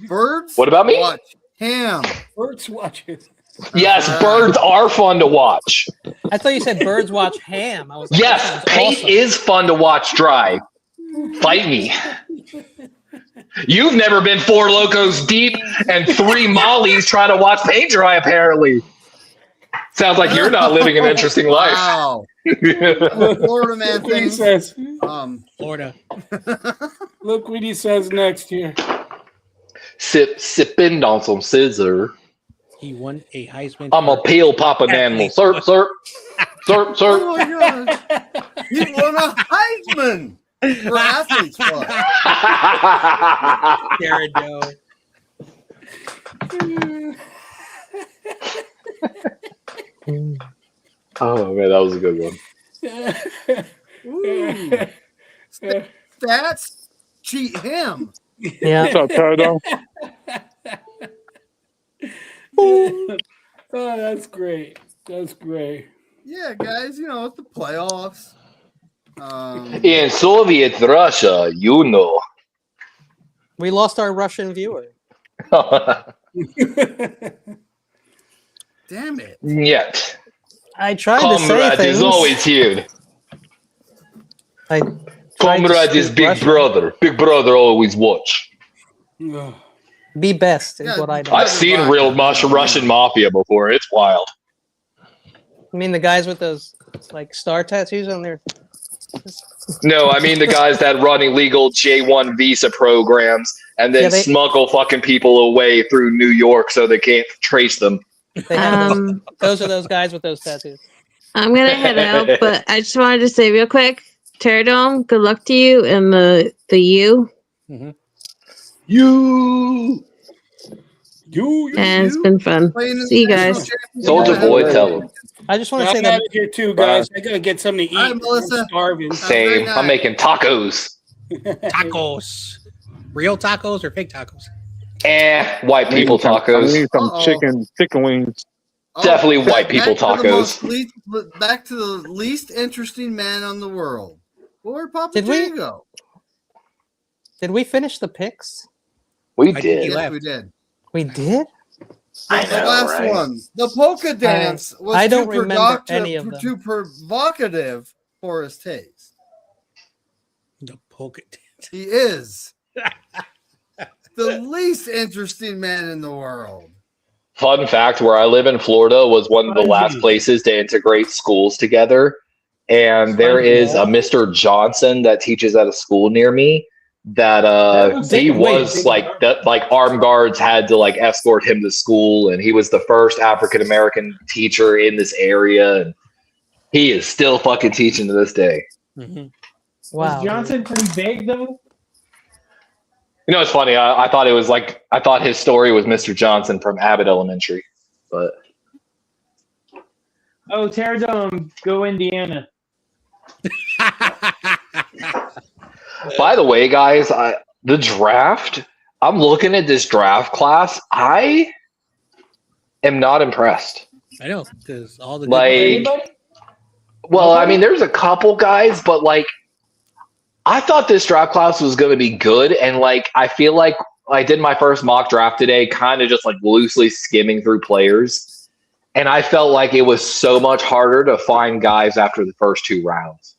Birds. What about me? Watch him. Birds watch it. Yes, birds are fun to watch. I thought you said birds watch ham. I was like, yes, paint is fun to watch dry. Fight me. You've never been 4 locos deep and 3 mollies trying to watch paint dry, apparently. Sounds like you're not living an interesting life. Wow. Florida man Look what he thing. says. Florida. Look what he says next here. Sipping on some scissor. He won a Heisman. I'm a peel popping animal. Sir. Oh my God. He won a Heisman for athletes club. Jared Doe. Oh man, that was a good one. Stats cheat him. Yeah. What's up, Turtle? Oh, that's great. That's great. Yeah, guys, it's the playoffs. In Soviet Russia, We lost our Russian viewer. Damn it. Yet. I tried to say Comrade things. is always here. I tried to Comrade is speak big Russian. brother. Big brother always watch. Be best is Yeah, what I do. I've seen real Russian mafia before. It's wild. I mean, the guys with those like star tattoos on their. No, I mean the guys that run illegal J1 visa programs and then smuggle fucking people away through New York so they can't trace them. They have those are those guys with those tattoos. I'm gonna head out, but I just wanted to say real quick, Terradome, good luck to you and the U. Mm-hmm. You. And it's been fun. See you guys. Soldier Boy, tell him. I just want to say I'm that out of here too, guys. I gotta get something to eat. Hi, Melissa. I'm starving. Same. I'm making tacos. Tacos. Real tacos or fake tacos? White people I tacos. need some chicken wings. Definitely white people tacos. Back to the least interesting man on the world. Well, where'd Papa Did we- J go? Did we finish the picks? We I did. think Yes, we did. We did. The last one. The polka dance was I don't too remember any of them. too provocative for his taste. The polka dance. He is the least interesting man in the world. Fun fact, where I live in Florida was one of the last places to integrate schools together. And there is a Mr. Johnson that teaches at a school near me that he was like armed guards had to like escort him to school, and he was the first African American teacher in this area, and he is still fucking teaching to this day. Mm-hmm. Wow. Was Johnson pretty big though? You know, it's funny. I thought it was like I thought his story was Mr. Johnson from Abbott Elementary, but Oh, Terradome, go Indiana. by the way, guys, the draft. I'm looking at this draft class. I am not impressed. I know, because all the good Like, Anybody? well, I mean, there's a couple guys, but like, I thought this draft class was going to be good, and like, I feel like I did my first mock draft today, kind of just like loosely skimming through players. And I felt like it was so much harder to find guys after the first 2 rounds.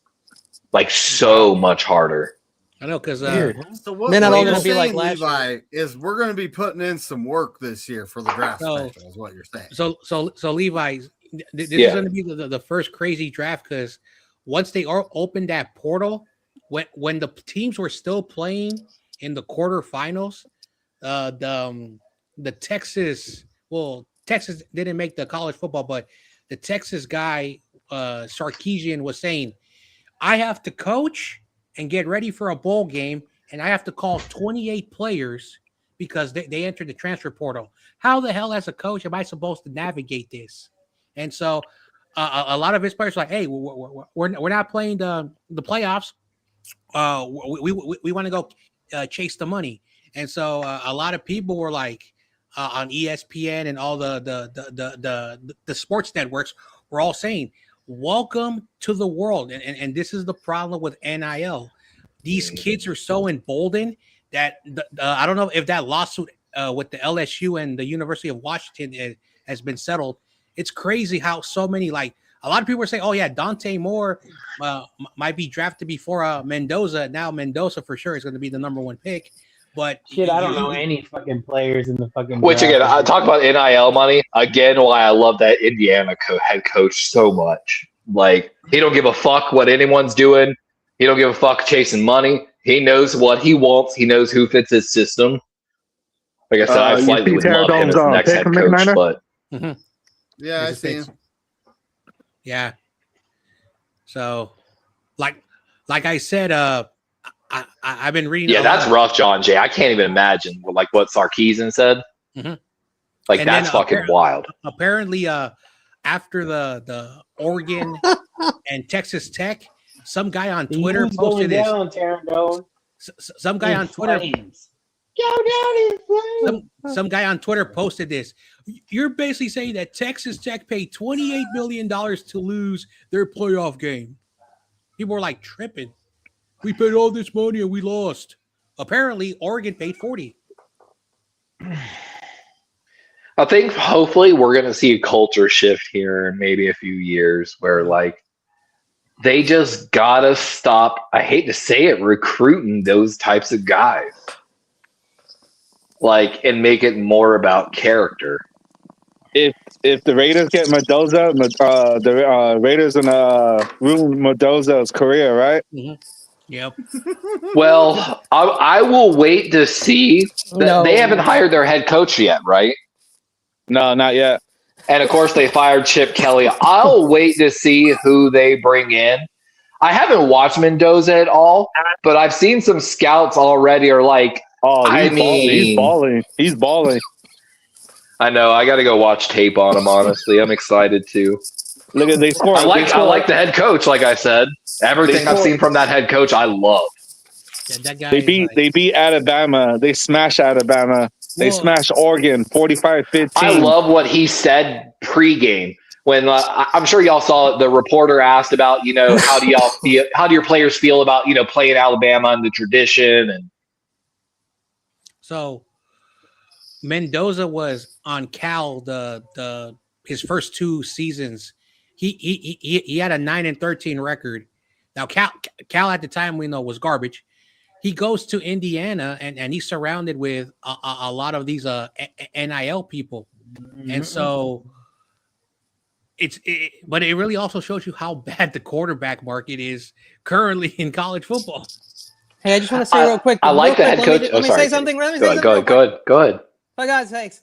Like so much harder. I know, because so what they're not all you're going to be like saying, last Levi, year. is we're going to be putting in some work this year for the draft special, is what you're saying. So Levi, this is going to be the first crazy draft, because once they opened that portal, when the teams were still playing in the quarterfinals, the Texas didn't make the college football, but the Texas guy, Sarkisian, was saying, I have to coach and get ready for a bowl game, and I have to call 28 players because they entered the transfer portal. How the hell, as a coach, am I supposed to navigate this? And so a lot of his players are like, hey, we're not playing the playoffs. We want to go chase the money. And so a lot of people were like on ESPN and all the sports networks were all saying, welcome to the world. And this is the problem with NIL. These kids are so emboldened that I don't know if that lawsuit with the LSU and the University of Washington has been settled. It's crazy how so many, like, a lot of people are saying, oh yeah, Dante Moore might be drafted before Mendoza. Now Mendoza for sure is going to be the number 1 pick. But shit, I don't know any fucking players in the fucking. Which again, I talk about NIL money again. Why I love that Indiana head coach so much. Like, he don't give a fuck what anyone's doing. He don't give a fuck chasing money. He knows what he wants. He knows who fits his system. Like I said, I slightly would love him as the next head coach, but yeah, I see him. Yeah. So, like I said, I've been reading. Yeah, that's rough, John Jay. I can't even imagine like what Sarkisian said. Mm-hmm. Like, and that's fucking wild. Apparently, after the Oregon and Texas Tech, some guy on Twitter posted this. Some guy on Twitter. Some guy on Twitter posted this. You're basically saying that Texas Tech paid $28 million to lose their playoff game. People were like tripping. We paid all this money and we lost. Apparently, Oregon paid 40. I think hopefully we're going to see a culture shift here in maybe a few years where, like, they just got to stop, I hate to say it, recruiting those types of guys. Like, and make it more about character. If the Raiders get Mendoza, the Raiders in room Mendoza's career, right? Mm-hmm. Yep. Well, I will wait to see. They haven't hired their head coach yet, right? No, not yet. And of course, they fired Chip Kelly. I'll wait to see who they bring in. I haven't watched Mendoza at all, but I've seen some scouts already are like, he's balling. He's balling. I know. I got to go watch tape on him, honestly. I'm excited too. Look at they scored. I like the head coach, like I said. Everything I've seen from that head coach, I love. Yeah, that guy they beat Alabama. They smashed Alabama. They smashed Oregon 45-15. I love what he said pregame when I'm sure y'all saw it. The reporter asked about, how do y'all feel? How do your players feel about, playing Alabama and the tradition? And so Mendoza was on Cal his first 2 seasons. He had a 9-13 record. Now Cal at the time we know was garbage. He goes to Indiana and he's surrounded with a lot of these NIL people, and so but it really also shows you how bad the quarterback market is currently in college football. Hey, I just want to say real quick. I like the head coach. Let me say something. Go ahead. For God's sakes.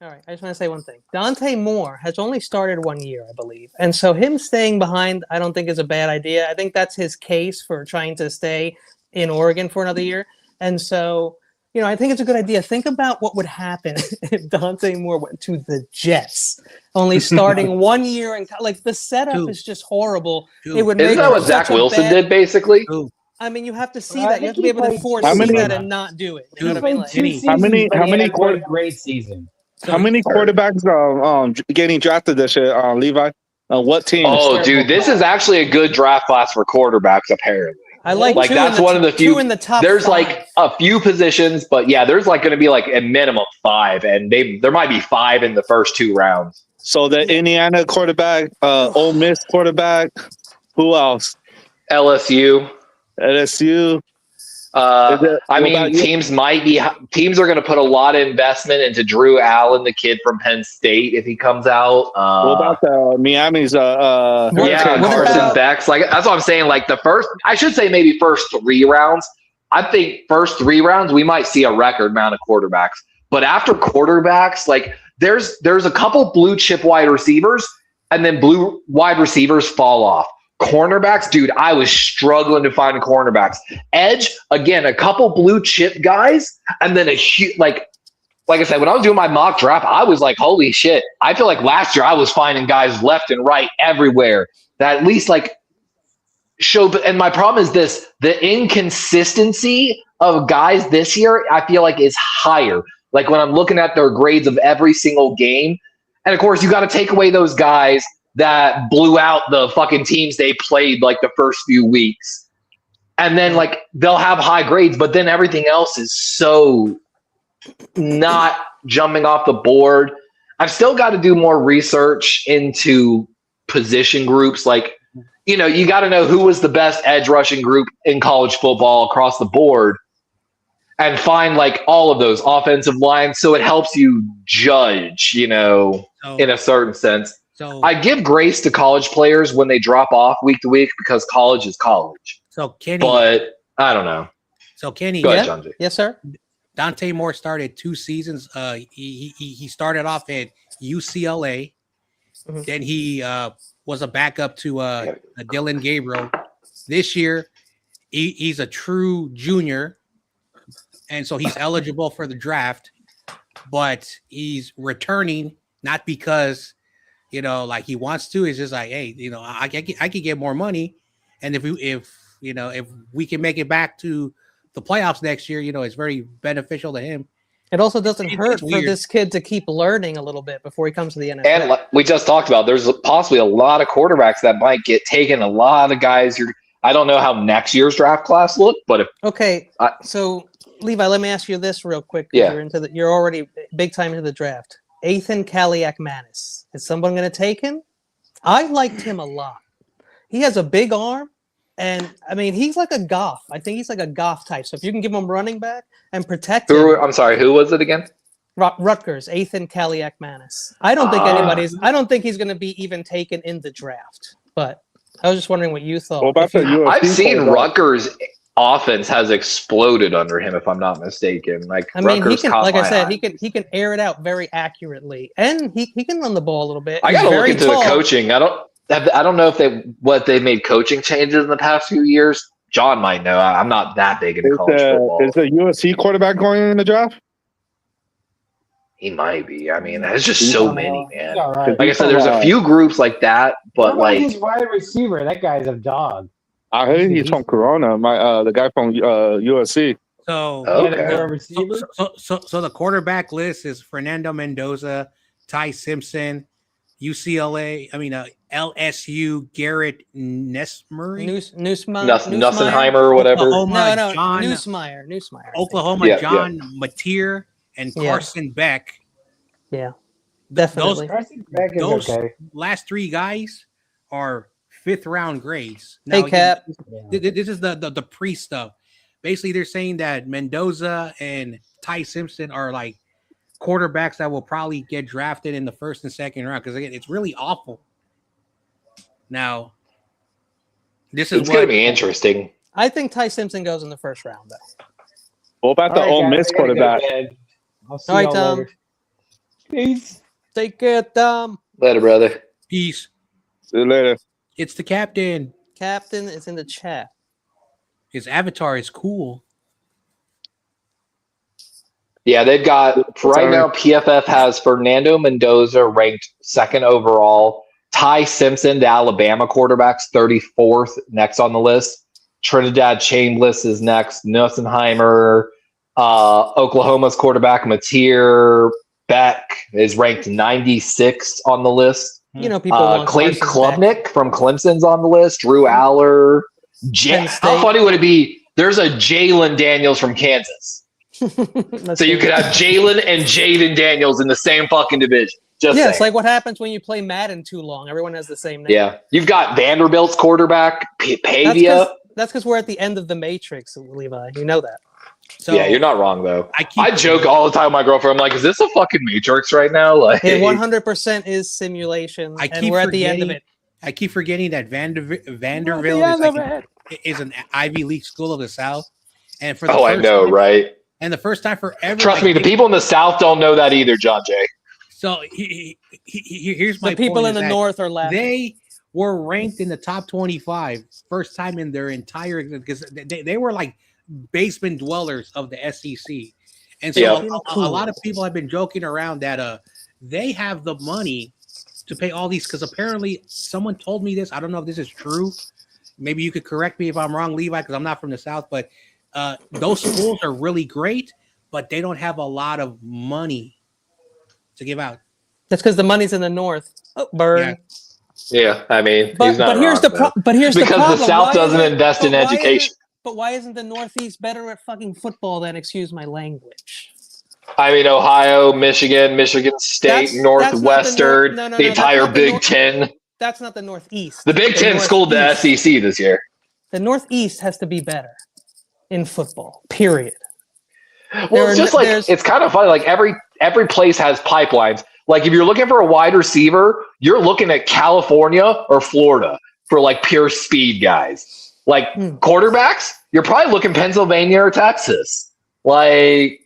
All right, I just want to say one thing. Dante Moore has only started 1 year, I believe. And so him staying behind, I don't think is a bad idea. I think that's his case for trying to stay in Oregon for another year. And so, I think it's a good idea. Think about what would happen if Dante Moore went to the Jets, only starting 1 year. And like, the setup is just horrible. It would Isn't that what Zach Wilson did, basically? I mean, you have to see that. You have to be able to foresee that and not do it. You know what I mean? How many great season? How many quarterbacks are getting drafted this year, Levi? What team? Oh, dude, this is actually a good draft class for quarterbacks, apparently. I like two that's in the one of the few. two in the top. There's 5. like a few positions, but yeah, there's like going to be like a minimum 5, and there might be 5 in the first 2 rounds. So the Indiana quarterback, Ole Miss quarterback, who else? LSU. LSU. I mean, teams are going to put a lot of investment into Drew Allen, the kid from Penn State, if he comes out. What about Miami's? Carson Beck's. Like that's what I'm saying. Like I should say maybe first 3 rounds. I think first 3 rounds we might see a record amount of quarterbacks. But after quarterbacks, like there's a couple blue chip wide receivers, and then blue wide receivers fall off. Cornerbacks, dude, I was struggling to find cornerbacks. Edge, again, a couple blue chip guys, and then a huge, like I said, when I was doing my mock draft, I was like, holy shit. I feel like last year I was finding guys left and right everywhere that at least like show. And my problem is this: the inconsistency of guys this year, I feel like is higher. Like when I'm looking at their grades of every single game, and of course, you got to take away those guys that blew out the fucking teams they played like the first few weeks. And then like they'll have high grades, but then everything else is so not jumping off the board. I've still got to do more research into position groups. Like, you know, you got to know who was the best edge rushing group in college football across the board and find like all of those offensive lines. So it helps you judge, you know, in a certain sense. So I give grace to college players when they drop off week to week because college is college. So Kenny, but I don't know. So Kenny, go ahead, John J. Yes, sir. Dante Moore started 2 seasons. He started off at UCLA. Mm-hmm. Then he was a backup to Dylan Gabriel. This year, he's a true junior, and so he's eligible for the draft. But he's returning not because, you know, like he wants to. It's just like, hey, you know, I could get more money, and if we can make it back to the playoffs next year, you know, it's very beneficial to him. It also doesn't hurt for this kid to keep learning a little bit before he comes to the NFL. And like we just talked about, there's possibly a lot of quarterbacks that might get taken. A lot of guys. I don't know how next year's draft class look, but so Levi, let me ask you this real quick. Yeah. You're already big time into the draft. Ethan Kaliakmanis. Is someone going to take him? I liked him a lot. He has a big arm, and I mean, he's like a Goff. I think he's like a Goff type. So if you can give him running back and protect him. I'm sorry, who was it again? Rutgers, Ethan Kaliakmanis. I don't think he's going to be even taken in the draft. But I was just wondering what you thought. I've seen Rutgers offense has exploded under him, if I'm not mistaken. Like, I mean, Rutgers he can, like I said, eye. he can air it out very accurately, and he can run the ball a little bit. I got to look into the coaching. I don't know if they've made coaching changes in the past few years. John might know. I'm not that big into college football. Is the USC quarterback going in the draft? He might be. I mean, there's just so many, man. Right. Like I said, there's a few groups like that, but like his wide receiver, that guy's a dog. I heard he's from Corona. The guy from USC. So, so the quarterback list is Fernando Mendoza, Ty Simpson, UCLA. I mean, LSU, Garrett Nussenheimer or whatever. Nussmeier. Oklahoma, John Mateer and Carson Beck. Yeah, definitely. Those last 3 guys are 5th round grades. Now, hey, Cap. This is the pre stuff. Basically, they're saying that Mendoza and Ty Simpson are like quarterbacks that will probably get drafted in the 1st and 2nd round because again, it's really awful. Now, this is going to be interesting. I think Ty Simpson goes in the 1st round, though. What about the Ole Miss quarterback? I'll see you all later. Peace. Take care, Tom. Later, brother. Peace. See you later. It's the captain. Captain is in the chat. His avatar is cool. Yeah, they've got right now. PFF has Fernando Mendoza ranked 2nd overall. Ty Simpson, the Alabama quarterback's 34th, next on the list. Trinidad Chambliss is next. Nussenheimer, Oklahoma's quarterback Mateer Beck is ranked 96th on the list. You know, people want Clay Klubnik from Clemson's on the list. Drew Aller, How funny would it be? There's a Jalen Daniels from Kansas. So you could have Jalen and Jaden Daniels in the same fucking division. Just yeah, saying. it's like what happens when you play Madden too long. Everyone has the same name. Yeah, you've got Vanderbilt's quarterback, Pavia. That's because we're at the end of the Matrix, Levi. You know that. So yeah, you're not wrong though. I joke all the time with my girlfriend. I'm like, "Is this a fucking Matrix right now?" Like, it 100% is simulation, and we're at the end of it. I keep forgetting that Vanderbilt is an Ivy League school of the South, and for the I know, right? And the first time forever. Trust me, the people in the South don't know that either, John Jay. So here's my point. The people in the North are laughing. They were ranked in the top 25 first time in their entire because they were like basement dwellers of the SEC. And so a lot of people have been joking around that they have the money to pay all these because apparently someone told me this. I don't know if this is true. Maybe you could correct me if I'm wrong, Levi, because I'm not from the South, but those schools are really great, but they don't have a lot of money to give out. That's because the money's in the North. Oh, burn. Yeah, I mean, he's not here's wrong, but here's the problem. Because the South doesn't invest in education. But why isn't the Northeast better at fucking football than, excuse my language? I mean, Ohio, Michigan, Michigan State, Northwestern, the entire Big Ten. That's not the Northeast. The Big Ten schooled the SEC this year. The Northeast has to be better in football, period. Well, it's just like, it's kind of funny. Like every place has pipelines. Like if you're looking for a wide receiver, you're looking at California or Florida for like pure speed guys. Like quarterbacks, you're probably looking Pennsylvania or Texas. Like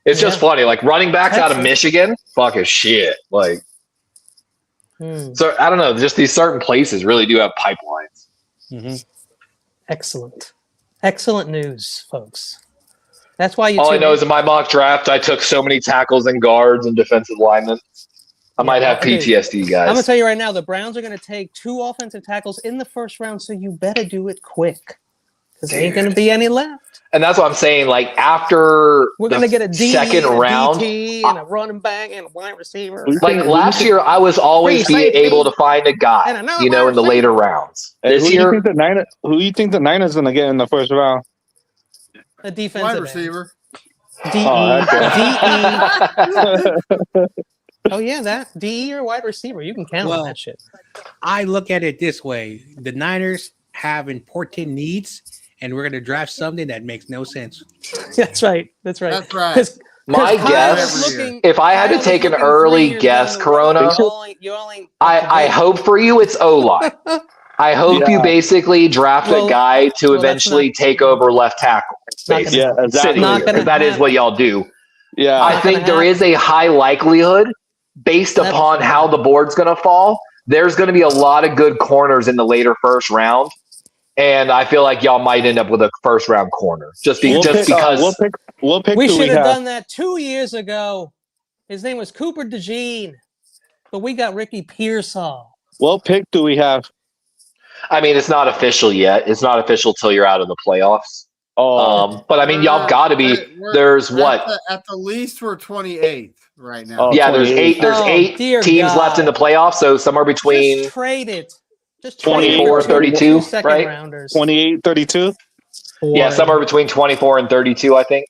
it's just funny. Like running backs out of Michigan, fucking shit. Like so I don't know. Just these certain places really do have pipelines. Mm-hmm. Excellent news, folks. That's why all I know is in my mock draft, I took so many tackles and guards and defensive linemen. I might have PTSD, guys. I'm gonna tell you right now, the Browns are gonna take 2 offensive tackles in the first round, so you better do it quick, because there ain't gonna be any left. And that's what I'm saying. Like after we're gonna get a second round, DT, and a running back and a wide receiver. Like last year, I was always able to find a guy, in the later rounds. This year, who do you think the Niners gonna get in the first round? A defensive wide receiver. DE. Oh yeah, that DE or wide receiver. You can count on that shit. I look at it this way: the Niners have important needs, and we're going to draft something that makes no sense. That's right. My guess, if I had to take an early guess, Corona, I hope for you it's O-line. I hope you basically draft a guy to eventually take over left tackle. Yeah, exactly. Because that is what y'all do. Yeah, I think there is a high likelihood, based upon how the board's going to fall, there's going to be a lot of good corners in the later first round. And I feel like y'all might end up with a first round corner because we should have done that 2 years ago. His name was Cooper DeJean, but we got Ricky Pearsall. What pick do we have? I mean, it's not official yet. It's not official till you're out of the playoffs. But I mean, y'all got to be. There's what at the least we're 28th right now. Yeah, there's eight. There's 8 teams left in the playoffs, so somewhere between just trade it. Just 24 and 32, right? Rounders. 28, 32. Yeah, somewhere between 24 and 32, I think.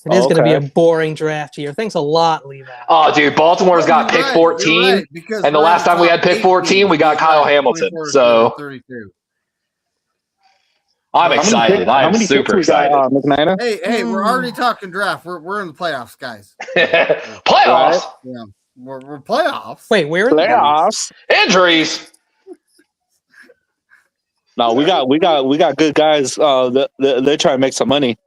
It is going to be a boring draft year. Thanks a lot, Levi. Oh, dude, Baltimore's got pick 14, and the last time we had pick 14, we got Kyle Hamilton. So 32. I'm excited. I'm super excited. Hey, we're already talking draft. We're in the playoffs, guys. Playoffs? Yeah, we're playoffs. Wait, we're in playoffs? Injuries. No, we got good guys. They're trying to make some money.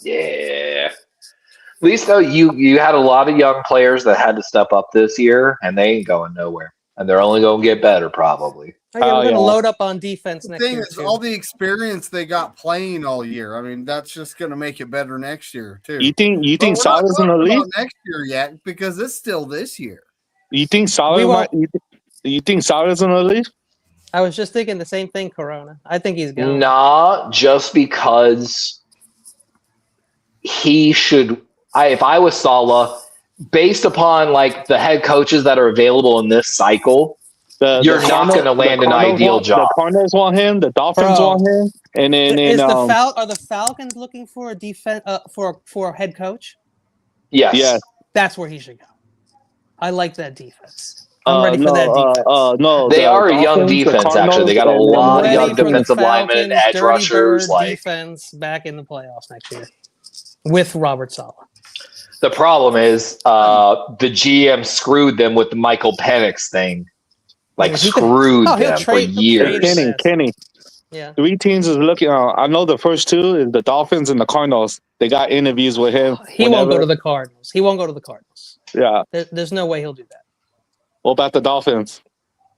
Yeah. At least though, you had a lot of young players that had to step up this year, and they ain't going nowhere, and they're only going to get better probably. We're going to load up on defense next year. Is all the experience they got playing all year. I mean, that's just going to make it better next year too. You think Salah's in the league next year yet because it's still this year. You think Salah? You think Salah's in the league? I was just thinking the same thing, Corona. I think he's going. Nah, just because he should. If I was Salah, based upon like the head coaches that are available in this cycle, You're not going to land an ideal job. The Cardinals want him. The Dolphins want him. And then are the Falcons looking for a defense for a head coach? Yes. Yes. That's where he should go. I like that defense. I'm ready for that defense. No, they are a young defense. Actually, they got a lot of young defensive linemen and edge rushers. Defense back in the playoffs next year with Robert Saleh. The problem is the GM screwed them with the Michael Penix thing. Screwed them for years. Kenny. Yeah. 3 teams is looking. I know the first 2 is the Dolphins and the Cardinals. They got interviews with him. He won't go to the Cardinals. Yeah. There's no way he'll do that. What about the Dolphins?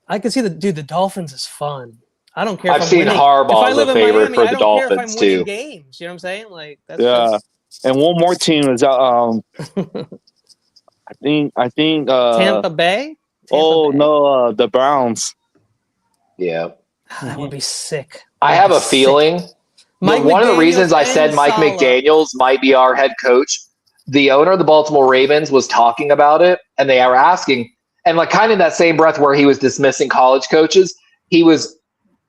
I can see the Dolphins is fun. I don't care. I've seen Harbaugh as a favorite for the Dolphins too. Games, you know what I'm saying? Like that's And one more team is I think Tampa Bay. No, the Browns. Yeah, that would be sick. I have a feeling. One of the reasons I said Mike McDaniels might be our head coach, the owner of the Baltimore Ravens was talking about it, and they were asking, and kind of in that same breath where he was dismissing college coaches, he was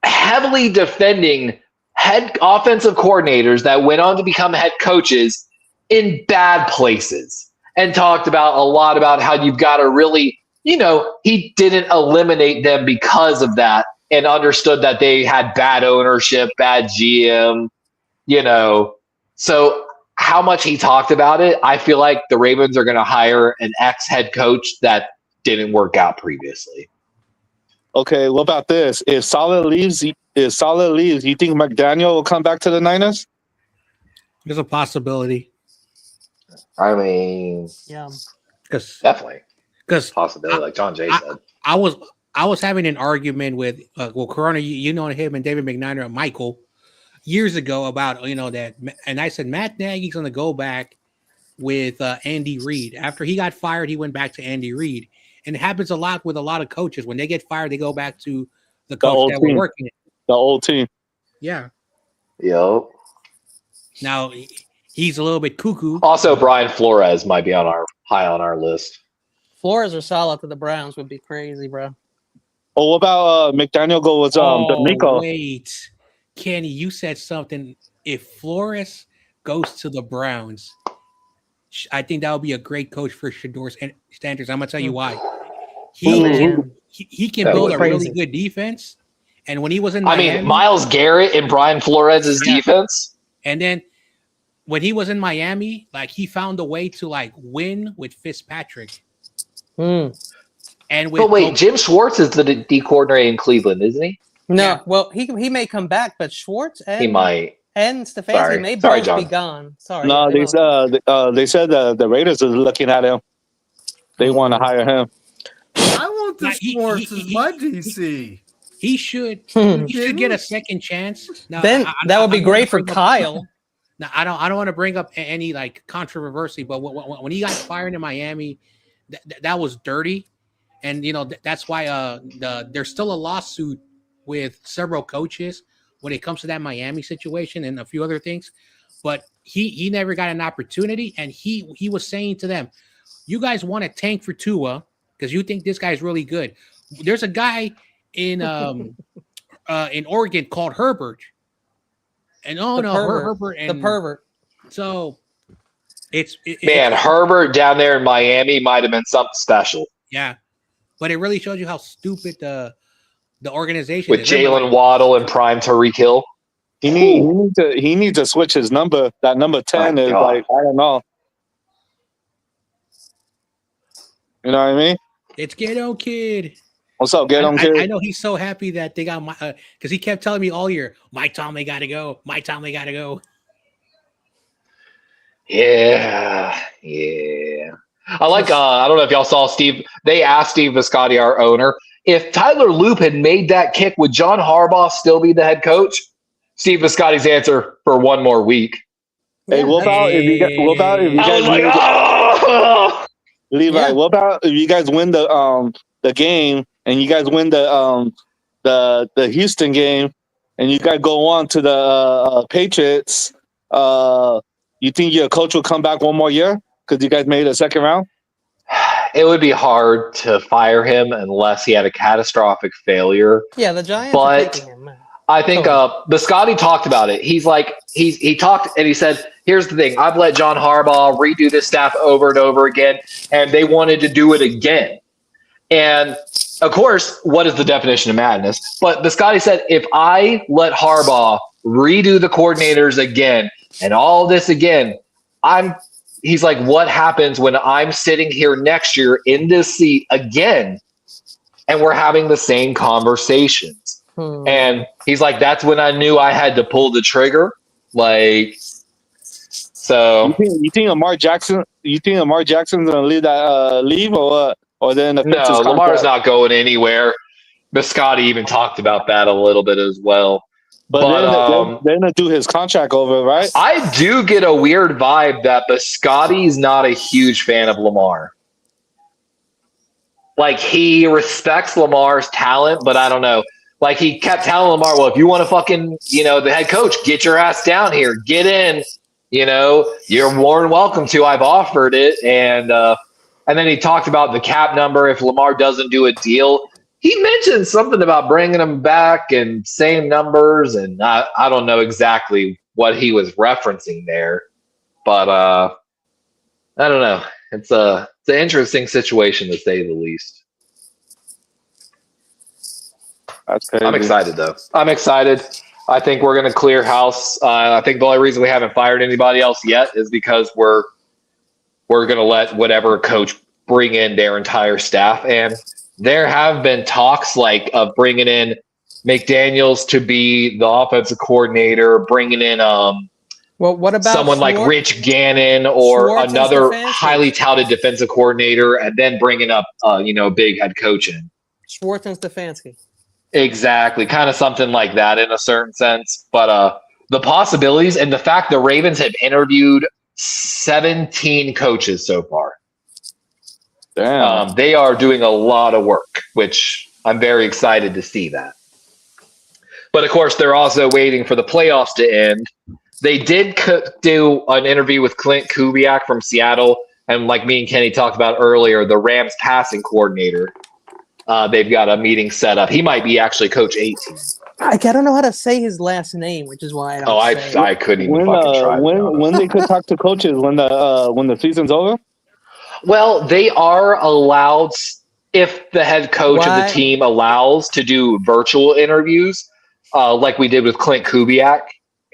heavily defending head offensive coordinators that went on to become head coaches in bad places, and talked about a lot about how you've got to really, he didn't eliminate them because of that, and understood that they had bad ownership, bad GM, So how much he talked about it, I feel like the Ravens are going to hire an ex-head coach that didn't work out previously. Okay, what about this? If Saleh leaves, you think McDaniel will come back to the Niners? There's a possibility. I mean, yeah, definitely. Because possibility, like John Jay said. I was having an argument with Corona, you know him and David McNiner and Michael years ago about that, and I said Matt Nagy's going to go back with Andy Reid. After he got fired, he went back to Andy Reid, and it happens a lot with a lot of coaches. When they get fired, they go back to the coach that were working it. The old team. Yeah. Yep. Now he's a little bit cuckoo. Also, Brian Flores might be high on our list. Flores or Saleh to the Browns would be crazy, bro. Oh, what about McDaniel go with D'Amico? Wait, Kenny, you said something. If Flores goes to the Browns, I think that would be a great coach for Shador's standards. I'm gonna tell you why. He can build a really good defense, and when he was in Miami, Myles Garrett and Brian Flores' defense, and then when he was in Miami, he found a way to win with Fitzpatrick. And Jim Schwartz is the D coordinator in Cleveland, isn't he? No, Yeah. well, he may come back, but Schwartz and he might and Stefanski may both be gone. Sorry. No, they said the Raiders are looking at him. They want to hire him. I want the Schwartz as my DC. He should get a second chance. Now, then that would be great for Kyle. Now, I don't want to bring up any controversy, but when he got fired in Miami, that was dirty, and that's why there's still a lawsuit with several coaches when it comes to that Miami situation and a few other things. But he never got an opportunity, and he was saying to them, "You guys want to tank for Tua because you think this guy's really good." There's a guy in Oregon called Herbert, and Herbert and the pervert. So Herbert down there in Miami might have been something special. Yeah, but it really shows you how stupid the organization with Jalen Waddle and prime Tyreek Hill. He needs to switch his number. That number 10 is I don't know. You know what I mean? It's Ghetto Kid. What's up, Ghetto Kid? I know he's so happy that they got because he kept telling me all year, Mike Tomlin got to go. Mike Tomlin got to go. Yeah. I like. I don't know if y'all saw Steve. They asked Steve Biscotti, our owner, if Tyler Loop had made that kick, would John Harbaugh still be the head coach? Steve Biscotti's answer for one more week. Hey, what about if you guys? Levi, what about if you guys win the game and you guys win the Houston game and you guys go on to the Patriots? You think your coach will come back one more year because you guys made a second round? it would be hard to fire him unless he had a catastrophic failure. Yeah, the Giants are But taking him. I think Biscotti talked about it. He's like he talked and he said, "Here's the thing: I've let John Harbaugh redo this staff over and over again, and they wanted to do it again." And of course, what is the definition of madness? But Biscotti said, "If I let Harbaugh redo the coordinators again and all this again, He's like, what happens when I'm sitting here next year in this seat again, and we're having the same conversations?" And he's like, that's when I knew I had to pull the trigger. Like, so you think Lamar Jackson? You think Lamar Jackson's gonna leave or what? Or then no, Lamar's not going anywhere. Biscotti even talked about that a little bit as well. But they're gonna do his contract over, right? I do get a weird vibe that Biscotti's not a huge fan of Lamar. Like, he respects Lamar's talent, but I don't know. Like, he kept telling Lamar, well, if you want to fucking, the head coach, get your ass down here, get in, you're more than welcome to. I've offered it. And then he talked about the cap number if Lamar doesn't do a deal. He mentioned something about bringing him back and same numbers, and I don't know exactly what he was referencing there, but I don't know. It's an interesting situation to say the least. That's crazy. I'm excited though. I'm excited. I think we're going to clear house. I think the only reason we haven't fired anybody else yet is because we're going to let whatever coach bring in their entire staff. And there have been talks of bringing in McDaniels to be the offensive coordinator, bringing in what about someone like Rich Gannon or Schwartz another highly touted defensive coordinator, and then bringing up big head coach in. Schwartz and Stefanski. Exactly, kind of something like that in a certain sense. But the possibilities and the fact the Ravens have interviewed 17 coaches so far. Damn. They are doing a lot of work, which I'm very excited to see that. But of course, they're also waiting for the playoffs to end. They did do an interview with Clint Kubiak from Seattle, and like me and Kenny talked about earlier, the Rams passing coordinator. They've got a meeting set up. He might be actually Coach 18. I don't know how to say his last name, which is why I don't say I couldn't even fucking try. When they could talk to coaches when the season's over? Well, they are allowed, if the head coach of the team allows, to do virtual interviews, like we did with Clint Kubiak.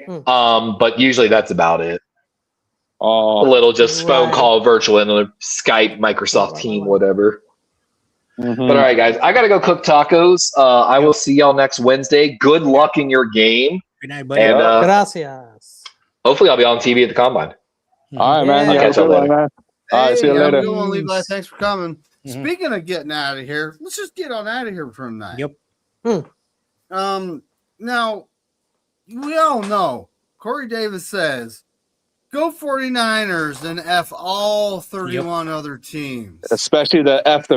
But usually that's about it. A little just phone call, virtual, and Skype, Microsoft Team, whatever. Mm-hmm. But all right, guys, I got to go cook tacos. I will see y'all next Wednesday. Good luck in your game. Good night, buddy. And gracias. hopefully I'll be on TV at the Combine. All right, man. I'll catch y'all later. Man. All right, see you later. Good one, Levi. Thanks for coming. Speaking of getting out of here, let's just get on out of here for tonight. Yep. Now, we all know Corey Davis says, go 49ers and F all 31 other teams. Especially the F the